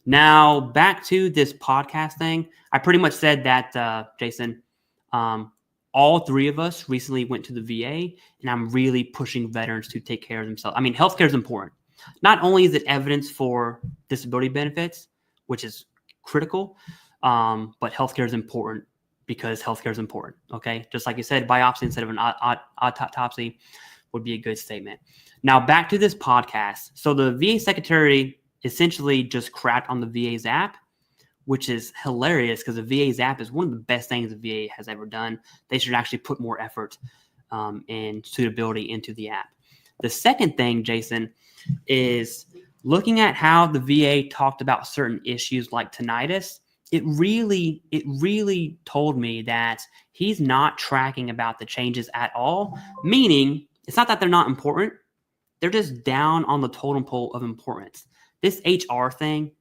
Speaker 5: Now, back to this podcast thing. I pretty much said that, Jason, all 3 of us recently went to the VA, and I'm really pushing veterans to take care of themselves. I mean, healthcare is important. Not only is it evidence for disability benefits, which is critical, but healthcare is important because healthcare is important. Okay, just like you said, biopsy instead of an autopsy would be a good statement. Now back to this podcast. So the VA secretary essentially just crapped on the VA's app, which is hilarious because the VA's app is one of the best things the VA has ever done. They should actually put more effort and suitability into the app. The second thing, Jason, is looking at how the VA talked about certain issues like tinnitus. It really told me that he's not tracking about the changes at all, meaning it's not that they're not important. They're just down on the totem pole of importance. This HR thing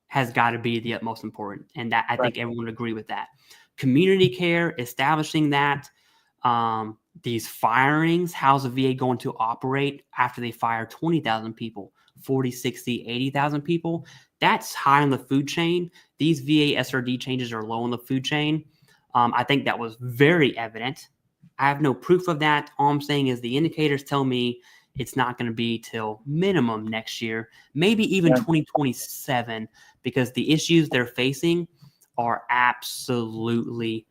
Speaker 5: has got to be the utmost important. And that I think everyone would agree with that. Community care, establishing that, these firings, how's the VA going to operate after they fire 20,000 people, 40, 60, 80,000 people? That's high on the food chain. These VA SRD changes are low on the food chain. I think that was very evident. I have no proof of that. All I'm saying is the indicators tell me it's not going to be till minimum next year, maybe even 2027, because the issues they're facing are absolutely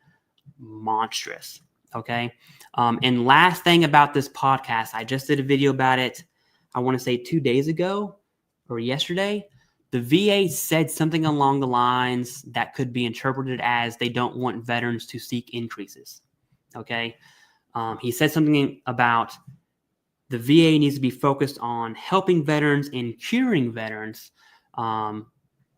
Speaker 5: monstrous. Okay. And last thing about this podcast, I just did a video about it. I want to say 2 days ago or yesterday. The VA said something along the lines that could be interpreted as they don't want veterans to seek increases. Okay. He said something about the VA needs to be focused on helping veterans and curing veterans. And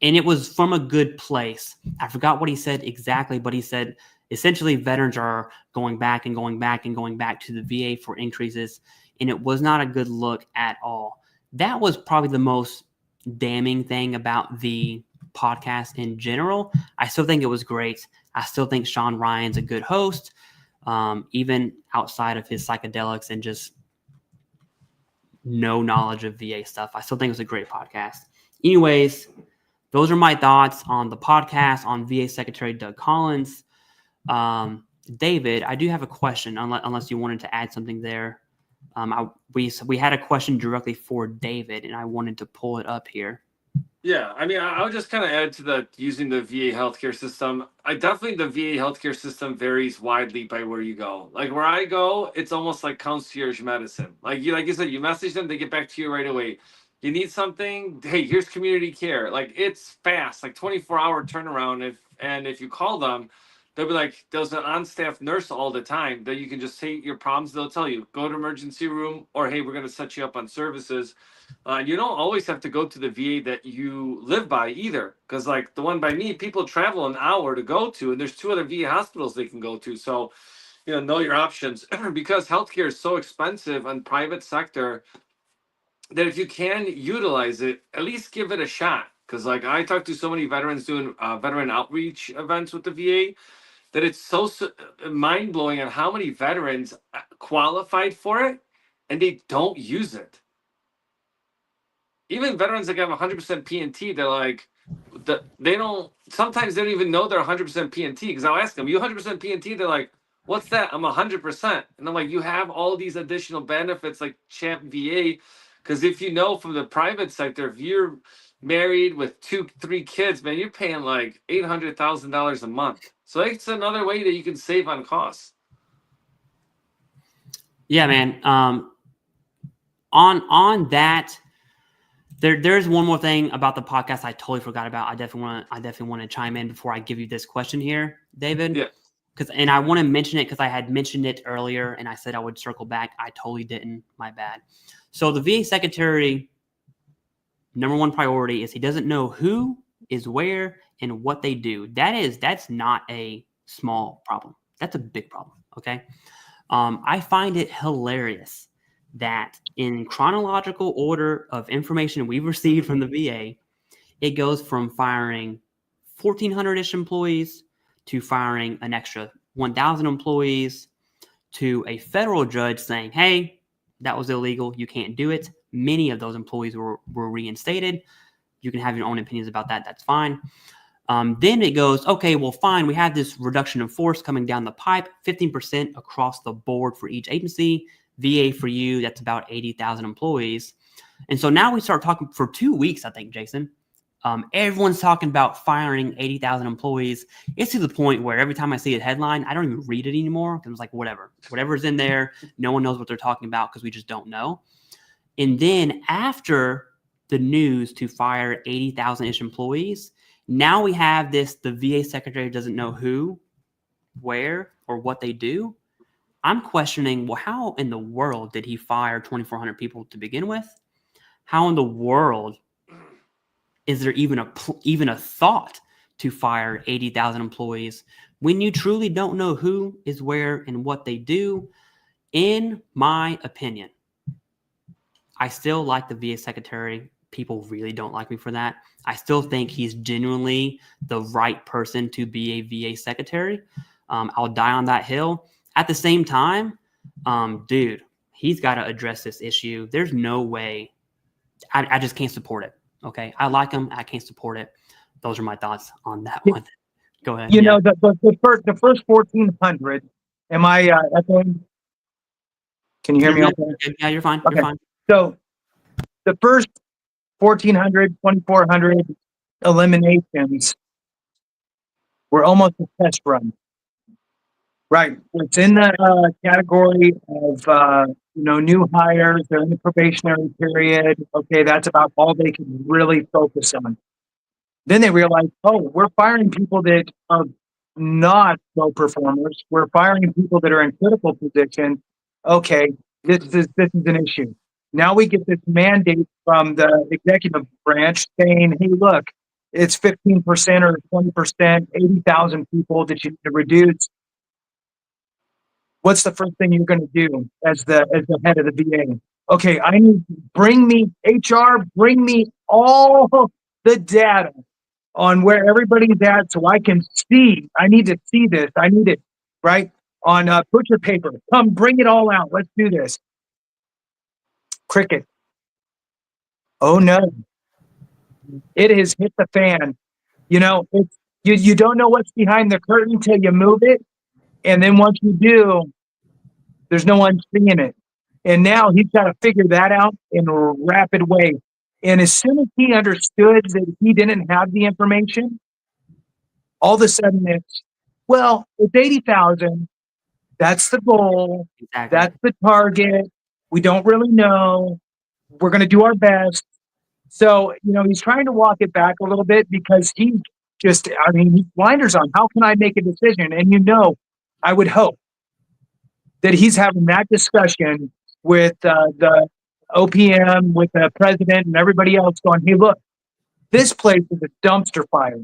Speaker 5: it was from a good place. I forgot what he said exactly, but he said essentially veterans are going back and going back and going back to the VA for increases. And it was not a good look at all. That was probably the most damning thing about the podcast in general. I still think it was great. I still think Sean Ryan's a good host, even outside of his psychedelics and just no knowledge of VA stuff. I still think it was a great podcast. Anyways, those are my thoughts on the podcast on VA Secretary Doug Collins. David, I do have a question, unless you wanted to add something there. We had a question directly for David, and I wanted to pull it up here.
Speaker 6: Yeah, I mean, I would just kind of add to the using the VA healthcare system. I definitely the VA healthcare system varies widely by where you go. Like where I go, it's almost like concierge medicine. Like you said, you message them, they get back to you right away. You need something, hey, here's community care. Like it's fast, like 24-hour turnaround. If you call them, they'll be like, there's an on-staff nurse all the time that you can just say your problems. They'll tell you, go to emergency room, or hey, we're going to set you up on services. You don't always have to go to the VA that you live by either, because like the one by me, people travel an hour to go to, and there's 2 other VA hospitals they can go to. So, know your options because healthcare is so expensive on private sector that if you can utilize it, at least give it a shot. Because like I talked to so many veterans doing veteran outreach events with the VA that it's so mind blowing on how many veterans qualified for it and they don't use it. Even veterans that have 100% PNT, they're like, sometimes they don't even know they're 100% PNT. Because I'll ask them, you 100% PNT? They're like, what's that? I'm 100%. And I'm like, you have all these additional benefits like Champ VA. Because if you know from the private sector, if you're married with 2-3 kids, man, you're paying like $800,000 a month. So it's another way that you can save on costs.
Speaker 5: Yeah, man. On that, there's one more thing about the podcast I totally forgot about. I definitely want to chime in before I give you this question here, David.
Speaker 6: Yeah.
Speaker 5: And I want to mention it because I had mentioned it earlier and I said I would circle back. I totally didn't. My bad. So the VA secretary, number one priority is he doesn't know who is where and what they do. That's not a small problem. That's a big problem. Okay. I find it hilarious that in chronological order of information we've received from the VA, it goes from firing 1,400-ish employees to firing an extra 1,000 employees to a federal judge saying, hey, that was illegal. You can't do it. Many of those employees were reinstated. You can have your own opinions about that. That's fine. Then it goes, okay, well, fine. We have this reduction in force coming down the pipe, 15% across the board for each agency. VA for you, that's about 80,000 employees. And so now we start talking for 2 weeks, I think, Jason. Everyone's talking about firing 80,000 employees. It's to the point where every time I see a headline, I don't even read it anymore because it's like, whatever's in there, no one knows what they're talking about because we just don't know. And then after the news to fire 80,000-ish employees, now we have this, the VA secretary doesn't know who, where, or what they do. I'm questioning, well, how in the world did he fire 2,400 people to begin with? How in the world is there even a thought to fire 80,000 employees when you truly don't know who is where and what they do? In my opinion, I still like the VA secretary. People really don't like me for that. I still think he's genuinely the right person to be a VA secretary. I'll die on that hill. At the same time, dude, he's got to address this issue. There's no way. I just can't support it. Okay. I like him. I can't support it. Those are my thoughts on that one. Go ahead.
Speaker 4: You know, the first 1,400, am I echoing? Can you hear me okay?
Speaker 5: Yeah, you're fine.
Speaker 4: Okay.
Speaker 5: You're fine.
Speaker 4: So the first 1,400, 2,400 eliminations were almost a test run. Right. It's in the category of, new hires. They're in the probationary period. Okay, that's about all they can really focus on. Then they realize, oh, we're firing people that are not low performers. We're firing people that are in critical positions. Okay, this is an issue. Now we get this mandate from the executive branch saying, hey, look, it's 15% or 20%, 80,000 people that you need to reduce. What's the first thing you're going to do as the head of the VA? Okay, bring me HR, bring me all the data on where everybody's at so I can see. I need to see this. I need it, right? On butcher paper. Come, bring it all out. Let's do this. Cricket. Oh no. It has hit the fan. You know, you don't know what's behind the curtain until you move it. And then once you do, there's no one seeing it. And now he's got to figure that out in a rapid way. And as soon as he understood that he didn't have the information, all of a sudden it's 80,000. That's the goal.
Speaker 5: Exactly.
Speaker 4: That's the target. We don't really know. We're going to do our best. So, he's trying to walk it back a little bit because he's blinders on. How can I make a decision? And I would hope that he's having that discussion with the OPM, with the president and everybody else going, hey, look, this place is a dumpster fire.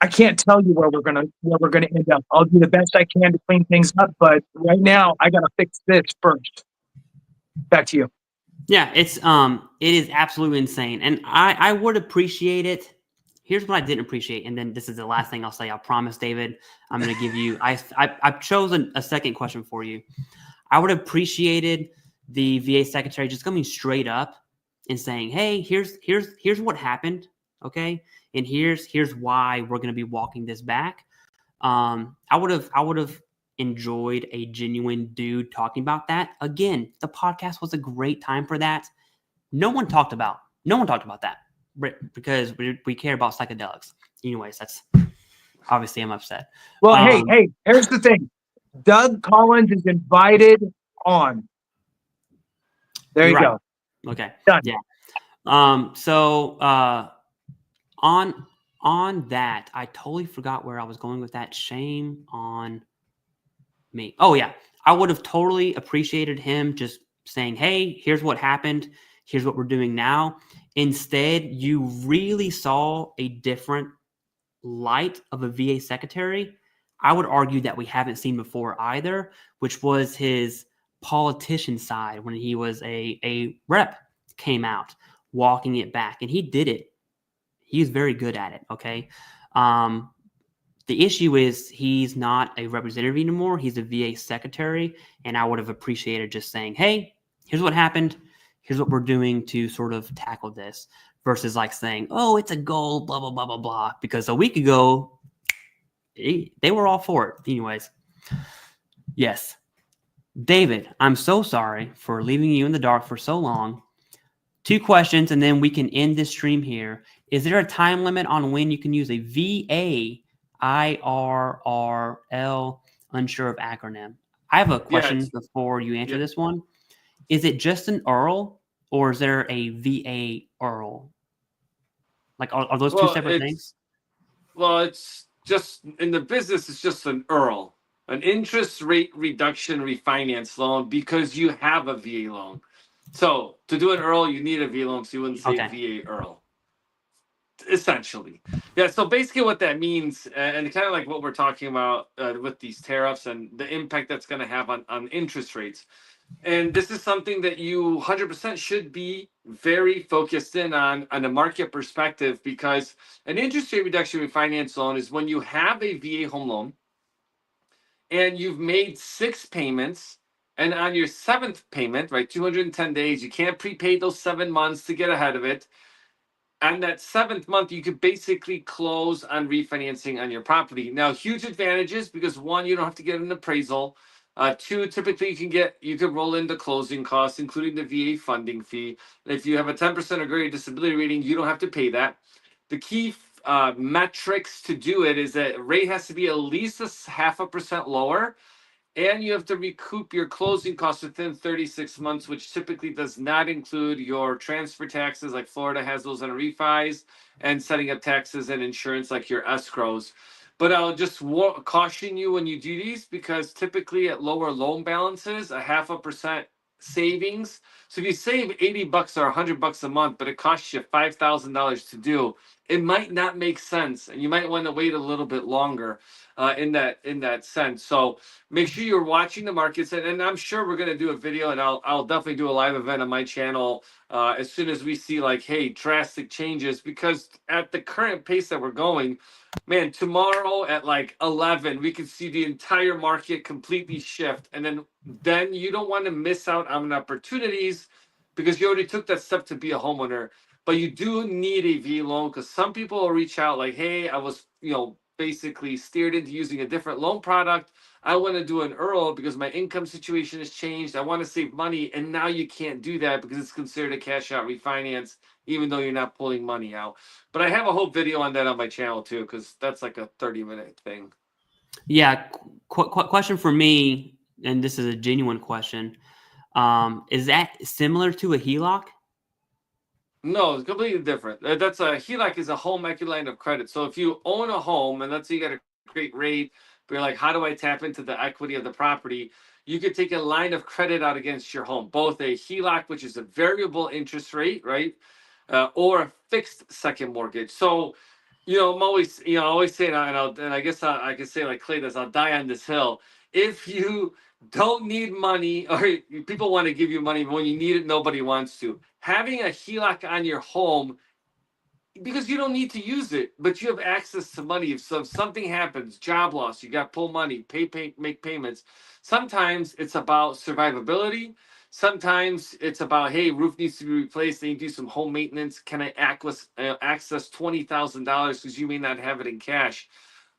Speaker 4: I can't tell you where we're gonna end up. I'll do the best I can to clean things up, but right now I gotta fix this first. Back to you.
Speaker 5: Yeah, it is absolutely insane. And I would appreciate it. Here's what I didn't appreciate, and then this is the last thing I'll say. I promise, David. I'm going to give you. I've chosen a second question for you. I would have appreciated the VA secretary just coming straight up and saying, "Hey, here's what happened, okay, and here's why we're going to be walking this back." I would have enjoyed a genuine dude talking about that. Again, the podcast was a great time for that. No one talked about that. Because we care about psychedelics. Anyways, that's obviously I'm upset.
Speaker 4: Well, hey, here's the thing. Doug Collins is invited on. There you go.
Speaker 5: Okay.
Speaker 4: Done.
Speaker 5: Yeah. So on that, I totally forgot where I was going with that. Shame on me. Oh yeah. I would have totally appreciated him just saying, hey, here's what happened. Here's what we're doing now. Instead, you really saw a different light of a VA secretary. I would argue that we haven't seen before either, which was his politician side when he was a rep, came out walking it back, and he did it. He was very good at it. Okay. The issue is he's not a representative anymore. He's a VA secretary, and I would have appreciated just saying, hey, here's what happened. Here's what we're doing to sort of tackle this versus like saying, oh, it's a goal, blah, blah, blah, blah, blah. Because a week ago, they were all for it. Anyways, yes. David, I'm so sorry for leaving you in the dark for so long. 2 questions, and then we can end this stream here. Is there a time limit on when you can use a VA IRRL? Unsure of acronym. I have a question before you answer this one. Is it just an URL, or is there a VA URL? Like, are those 2 separate things?
Speaker 6: Well, it's just in the business, it's just an URL, an interest rate reduction refinance loan, because you have a VA loan. So to do an URL, you need a VA loan, so you wouldn't say VA URL. Essentially. Yeah, so basically what that means, and kind of like what we're talking about with these tariffs and the impact that's going to have on interest rates. And this is something that you 100% should be very focused in on a market perspective, because an interest rate reduction refinance loan is when you have a VA home loan and you've made 6 payments, and on your 7th payment, right, 210 days, you can't prepay those 7 months to get ahead of it. And that 7th month, you could basically close on refinancing on your property. Now, huge advantages, because 1, you don't have to get an appraisal. 2, typically you can roll in the closing costs, including the VA funding fee. If you have a 10% or greater disability rating, you don't have to pay that. The key metrics to do it is that rate has to be at least 0.5% lower, and you have to recoup your closing costs within 36 months, which typically does not include your transfer taxes, like Florida has those on refis, and setting up taxes and insurance, like your escrows. But I'll just caution you when you do these, because typically at lower loan balances, 0.5% savings. So if you save $80 or $100 a month, but it costs you $5,000 to do, it might not make sense, and you might want to wait a little bit longer in that sense. So make sure you're watching the markets, and I'm sure we're going to do a video, and I'll definitely do a live event on my channel as soon as we see, like, hey, drastic changes, because at the current pace that we're going, man, tomorrow at like 11, we could see the entire market completely shift, and then you don't want to miss out on opportunities, because you already took that step to be a homeowner. But you do need a V loan, because some people will reach out like, hey, I was, basically steered into using a different loan product. I want to do an URL because my income situation has changed. I want to save money. And now you can't do that because it's considered a cash out refinance, even though you're not pulling money out. But I have a whole video on that on my channel too, because that's like a 30-minute thing.
Speaker 5: Yeah. Question for me, and this is a genuine question. Is that similar to a HELOC?
Speaker 6: No, it's completely different. That's a HELOC is a home equity line of credit. So if you own a home and let's say you got a great rate, but you're like, how do I tap into the equity of the property? You could take a line of credit out against your home, both a HELOC, which is a variable interest rate, right, or a fixed second mortgage. So, I'm always saying, and I guess I can say like Clay does, I'll die on this hill. If you don't need money, or people want to give you money, but when you need it, nobody wants to. Having a HELOC on your home, because you don't need to use it, but you have access to money. If something happens, job loss, you got to pull money, make payments. Sometimes it's about survivability. Sometimes it's about, hey, roof needs to be replaced. They need to do some home maintenance. Can I access $20,000 because you may not have it in cash?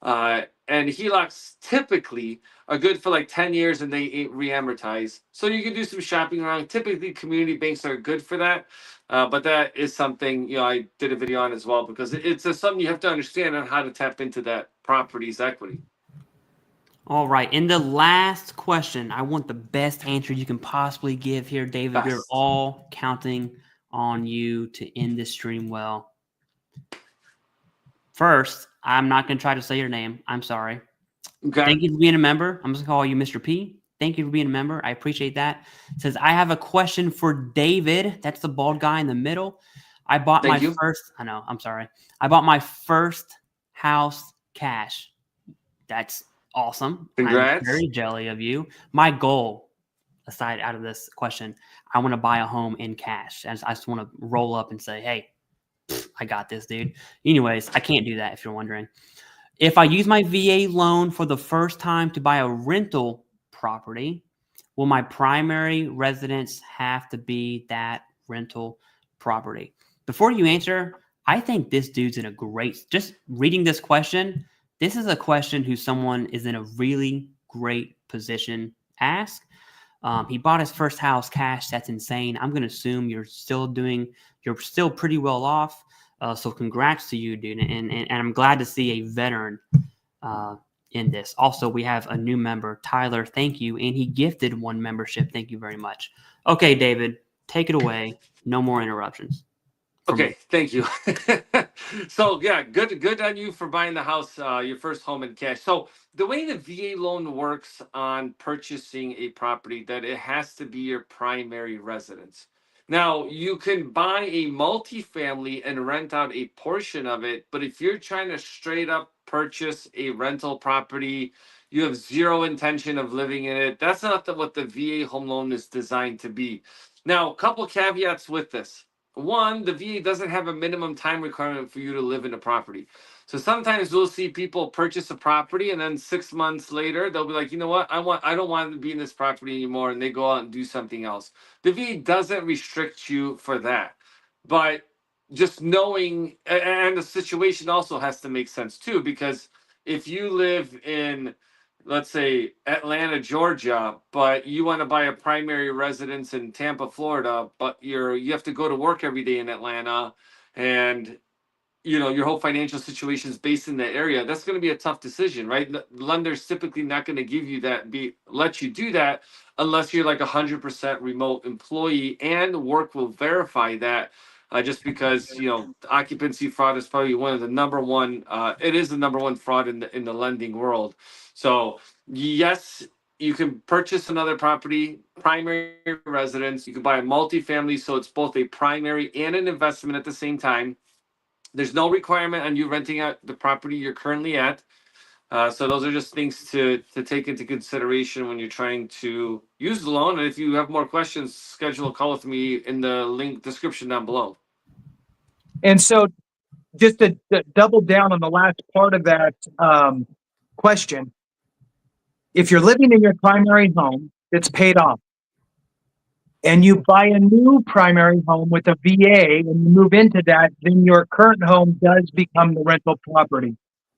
Speaker 6: And HELOCs typically are good for like 10 years and they re-amortize. So you can do some shopping around. Typically, community banks are good for that. But that is something, I did a video on as well, because it's something you have to understand on how to tap into that property's equity.
Speaker 5: All right. And the last question, I want the best answer you can possibly give here, David.
Speaker 6: Best.
Speaker 5: We're all counting on you to end this stream well. First, I'm not going to try to say your name. I'm sorry.
Speaker 6: Okay.
Speaker 5: Thank you for being a member. I'm just going to call you Mr. P. Thank you for being a member. I appreciate that. It says, I have a question for David. That's the bald guy in the middle. I bought my first house cash. That's awesome.
Speaker 6: Congrats.
Speaker 5: I'm very jelly of you. My goal, aside out of this question, I want to buy a home in cash. I just want to roll up and say, hey, I got this, dude. Anyways, I can't do that if you're wondering. If I use my VA loan for the first time to buy a rental property, will my primary residence have to be that rental property? Before you answer, I think this dude's in a just reading this question, this is a question who someone is in a really great position ask. He bought his first house cash. That's insane. I'm going to assume you're still pretty well off. So congrats to you, dude. And I'm glad to see a veteran in this. Also, we have a new member, Tyler. Thank you. And he gifted 1 membership. Thank you very much. Okay, David, take it away. No more interruptions.
Speaker 6: Okay, thank you. So yeah, good on you for buying the house, your first home in cash. So the way the VA loan works on purchasing a property, that it has to be your primary residence. Now you can buy a multifamily and rent out a portion of it, but if you're trying to straight up purchase a rental property, you have zero intention of living in it. That's not what the VA home loan is designed to be. Now, a couple caveats with this. One, the VA doesn't have a minimum time requirement for you to live in a property. So sometimes we'll see people purchase a property and then 6 months later they'll be like, you know what, I don't want to be in this property anymore, and they go out and do something else. The VA doesn't restrict you for that. But just knowing, and the situation also has to make sense too, because if you live in, let's say, Atlanta, Georgia, but you want to buy a primary residence in Tampa, Florida, but you have to go to work every day in Atlanta, and your whole financial situation is based in that area, that's going to be a tough decision, right? Lender's typically not going to give you let you do that unless you're like 100% remote employee, and work will verify that. Just because occupancy fraud is probably one of the number one. It is the number one fraud in the lending world. So yes, you can purchase another property, primary residence. You can buy a multifamily, so it's both a primary and an investment at the same time. There's no requirement on you renting out the property you're currently at. So those are just things to take into consideration when you're trying to use the loan. And if you have more questions, schedule a call with me in the link description down below.
Speaker 4: And so just to double down on the last part of that question, if you're living in your primary home, it's paid off, and you buy a new primary home with a VA and you move into that, then your current home does become the rental property,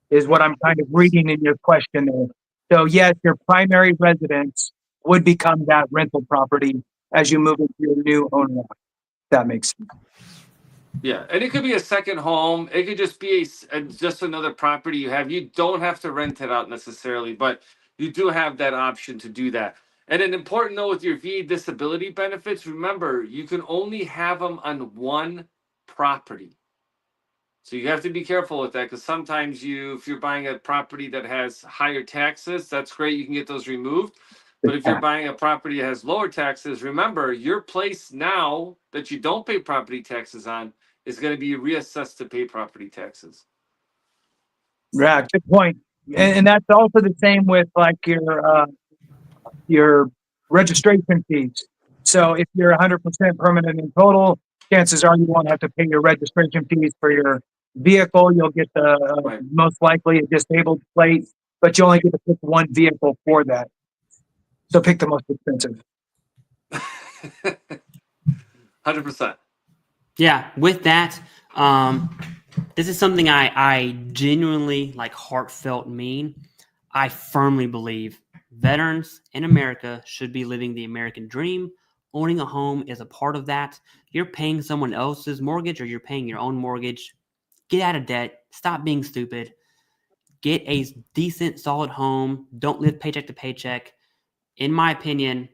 Speaker 4: is what I'm kind of reading in your question there. So yes, your primary residence would become that rental property as you move into your new owner. That makes sense.
Speaker 6: Yeah, and it could be a second home. It could just be just another property you have. You don't have to rent it out necessarily, but you do have that option to do that. And an important note with your VA disability benefits, remember, you can only have them on one property. So you have to be careful with that, because sometimes if you're buying a property that has higher taxes, that's great. You can get those removed. But if you're buying a property that has lower taxes, remember, your place now that you don't pay property taxes on is going to be reassessed to pay property taxes.
Speaker 4: Yeah, good point. And that's also the same with like your registration fees. So if you're 100% permanent in total, chances are you won't have to pay your registration fees for your vehicle. You'll get the most likely a disabled plate, but you only get to pick one vehicle for that. So pick the most expensive.
Speaker 6: 100%.
Speaker 5: Yeah, with that, this is something I genuinely, like, heartfelt mean. I firmly believe veterans in America should be living the American dream. Owning a home is a part of that. You're paying someone else's mortgage or you're paying your own mortgage. Get out of debt. Stop being stupid. Get a decent, solid home. Don't live paycheck to paycheck. In my opinion,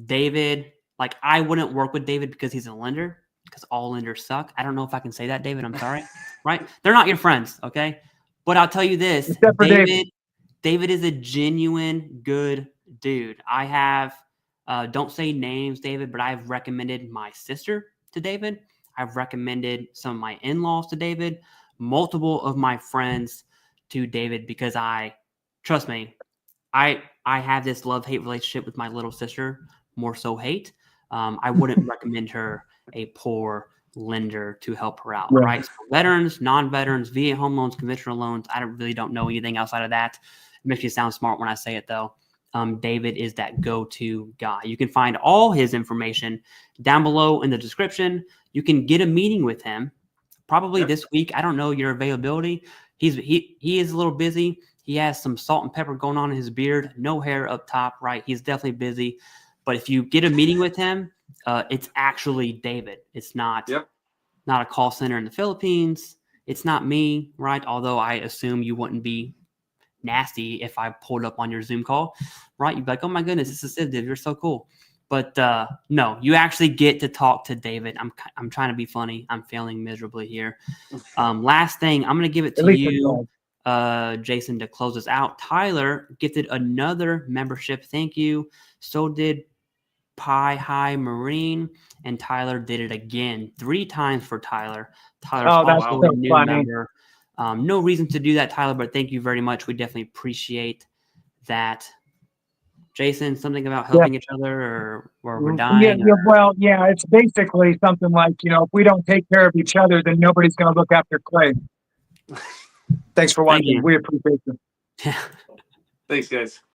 Speaker 5: David, like, I wouldn't work with David because he's a lender, because all lenders suck. I don't know if I can say that, David. I'm sorry. Right? They're not your friends, okay? But I'll tell you this.
Speaker 4: Except for
Speaker 5: David is a genuine good dude. I have, don't say names, David, but I've recommended my sister to David. I've recommended some of my in-laws to David, multiple of my friends to David, because trust me, I have this love-hate relationship with my little sister, more so hate. I wouldn't recommend her a poor lender to help her out, right? So veterans, non-veterans, VA home loans, conventional loans, I really don't know anything outside of that. It makes me sound smart when I say it, though. David is that go-to guy. You can find all his information down below in the description. You can get a meeting with him probably this week. I don't know your availability. He is a little busy. He has some salt and pepper going on in his beard. No hair up top, right? He's definitely busy. But if you get a meeting with him, it's actually David. It's not not a call center in the Philippines. It's not me, right? Although I assume you wouldn't be nasty if I pulled up on your Zoom call, right? You'd be like, oh my goodness, this is Div. You're so cool. But no, you actually get to talk to David. I'm trying to be funny. I'm failing miserably here. Last thing, I'm going to give it
Speaker 4: At
Speaker 5: to
Speaker 4: least
Speaker 5: you, Jason, to close us out. Tyler gifted another membership. Thank you. So did Pie High Marine, and Tyler did it again 3 times for Tyler. Tyler's
Speaker 4: that's
Speaker 5: also
Speaker 4: so
Speaker 5: a new
Speaker 4: funny.
Speaker 5: member. No reason to do that, Tyler, but thank you very much. We definitely appreciate that. Jason, something about helping each other, or we're dying?
Speaker 4: Well, yeah, it's basically something like, if we don't take care of each other, then nobody's going to look after Clay. Thanks for watching.
Speaker 5: you.
Speaker 4: We appreciate you.
Speaker 5: Yeah.
Speaker 6: Thanks, guys.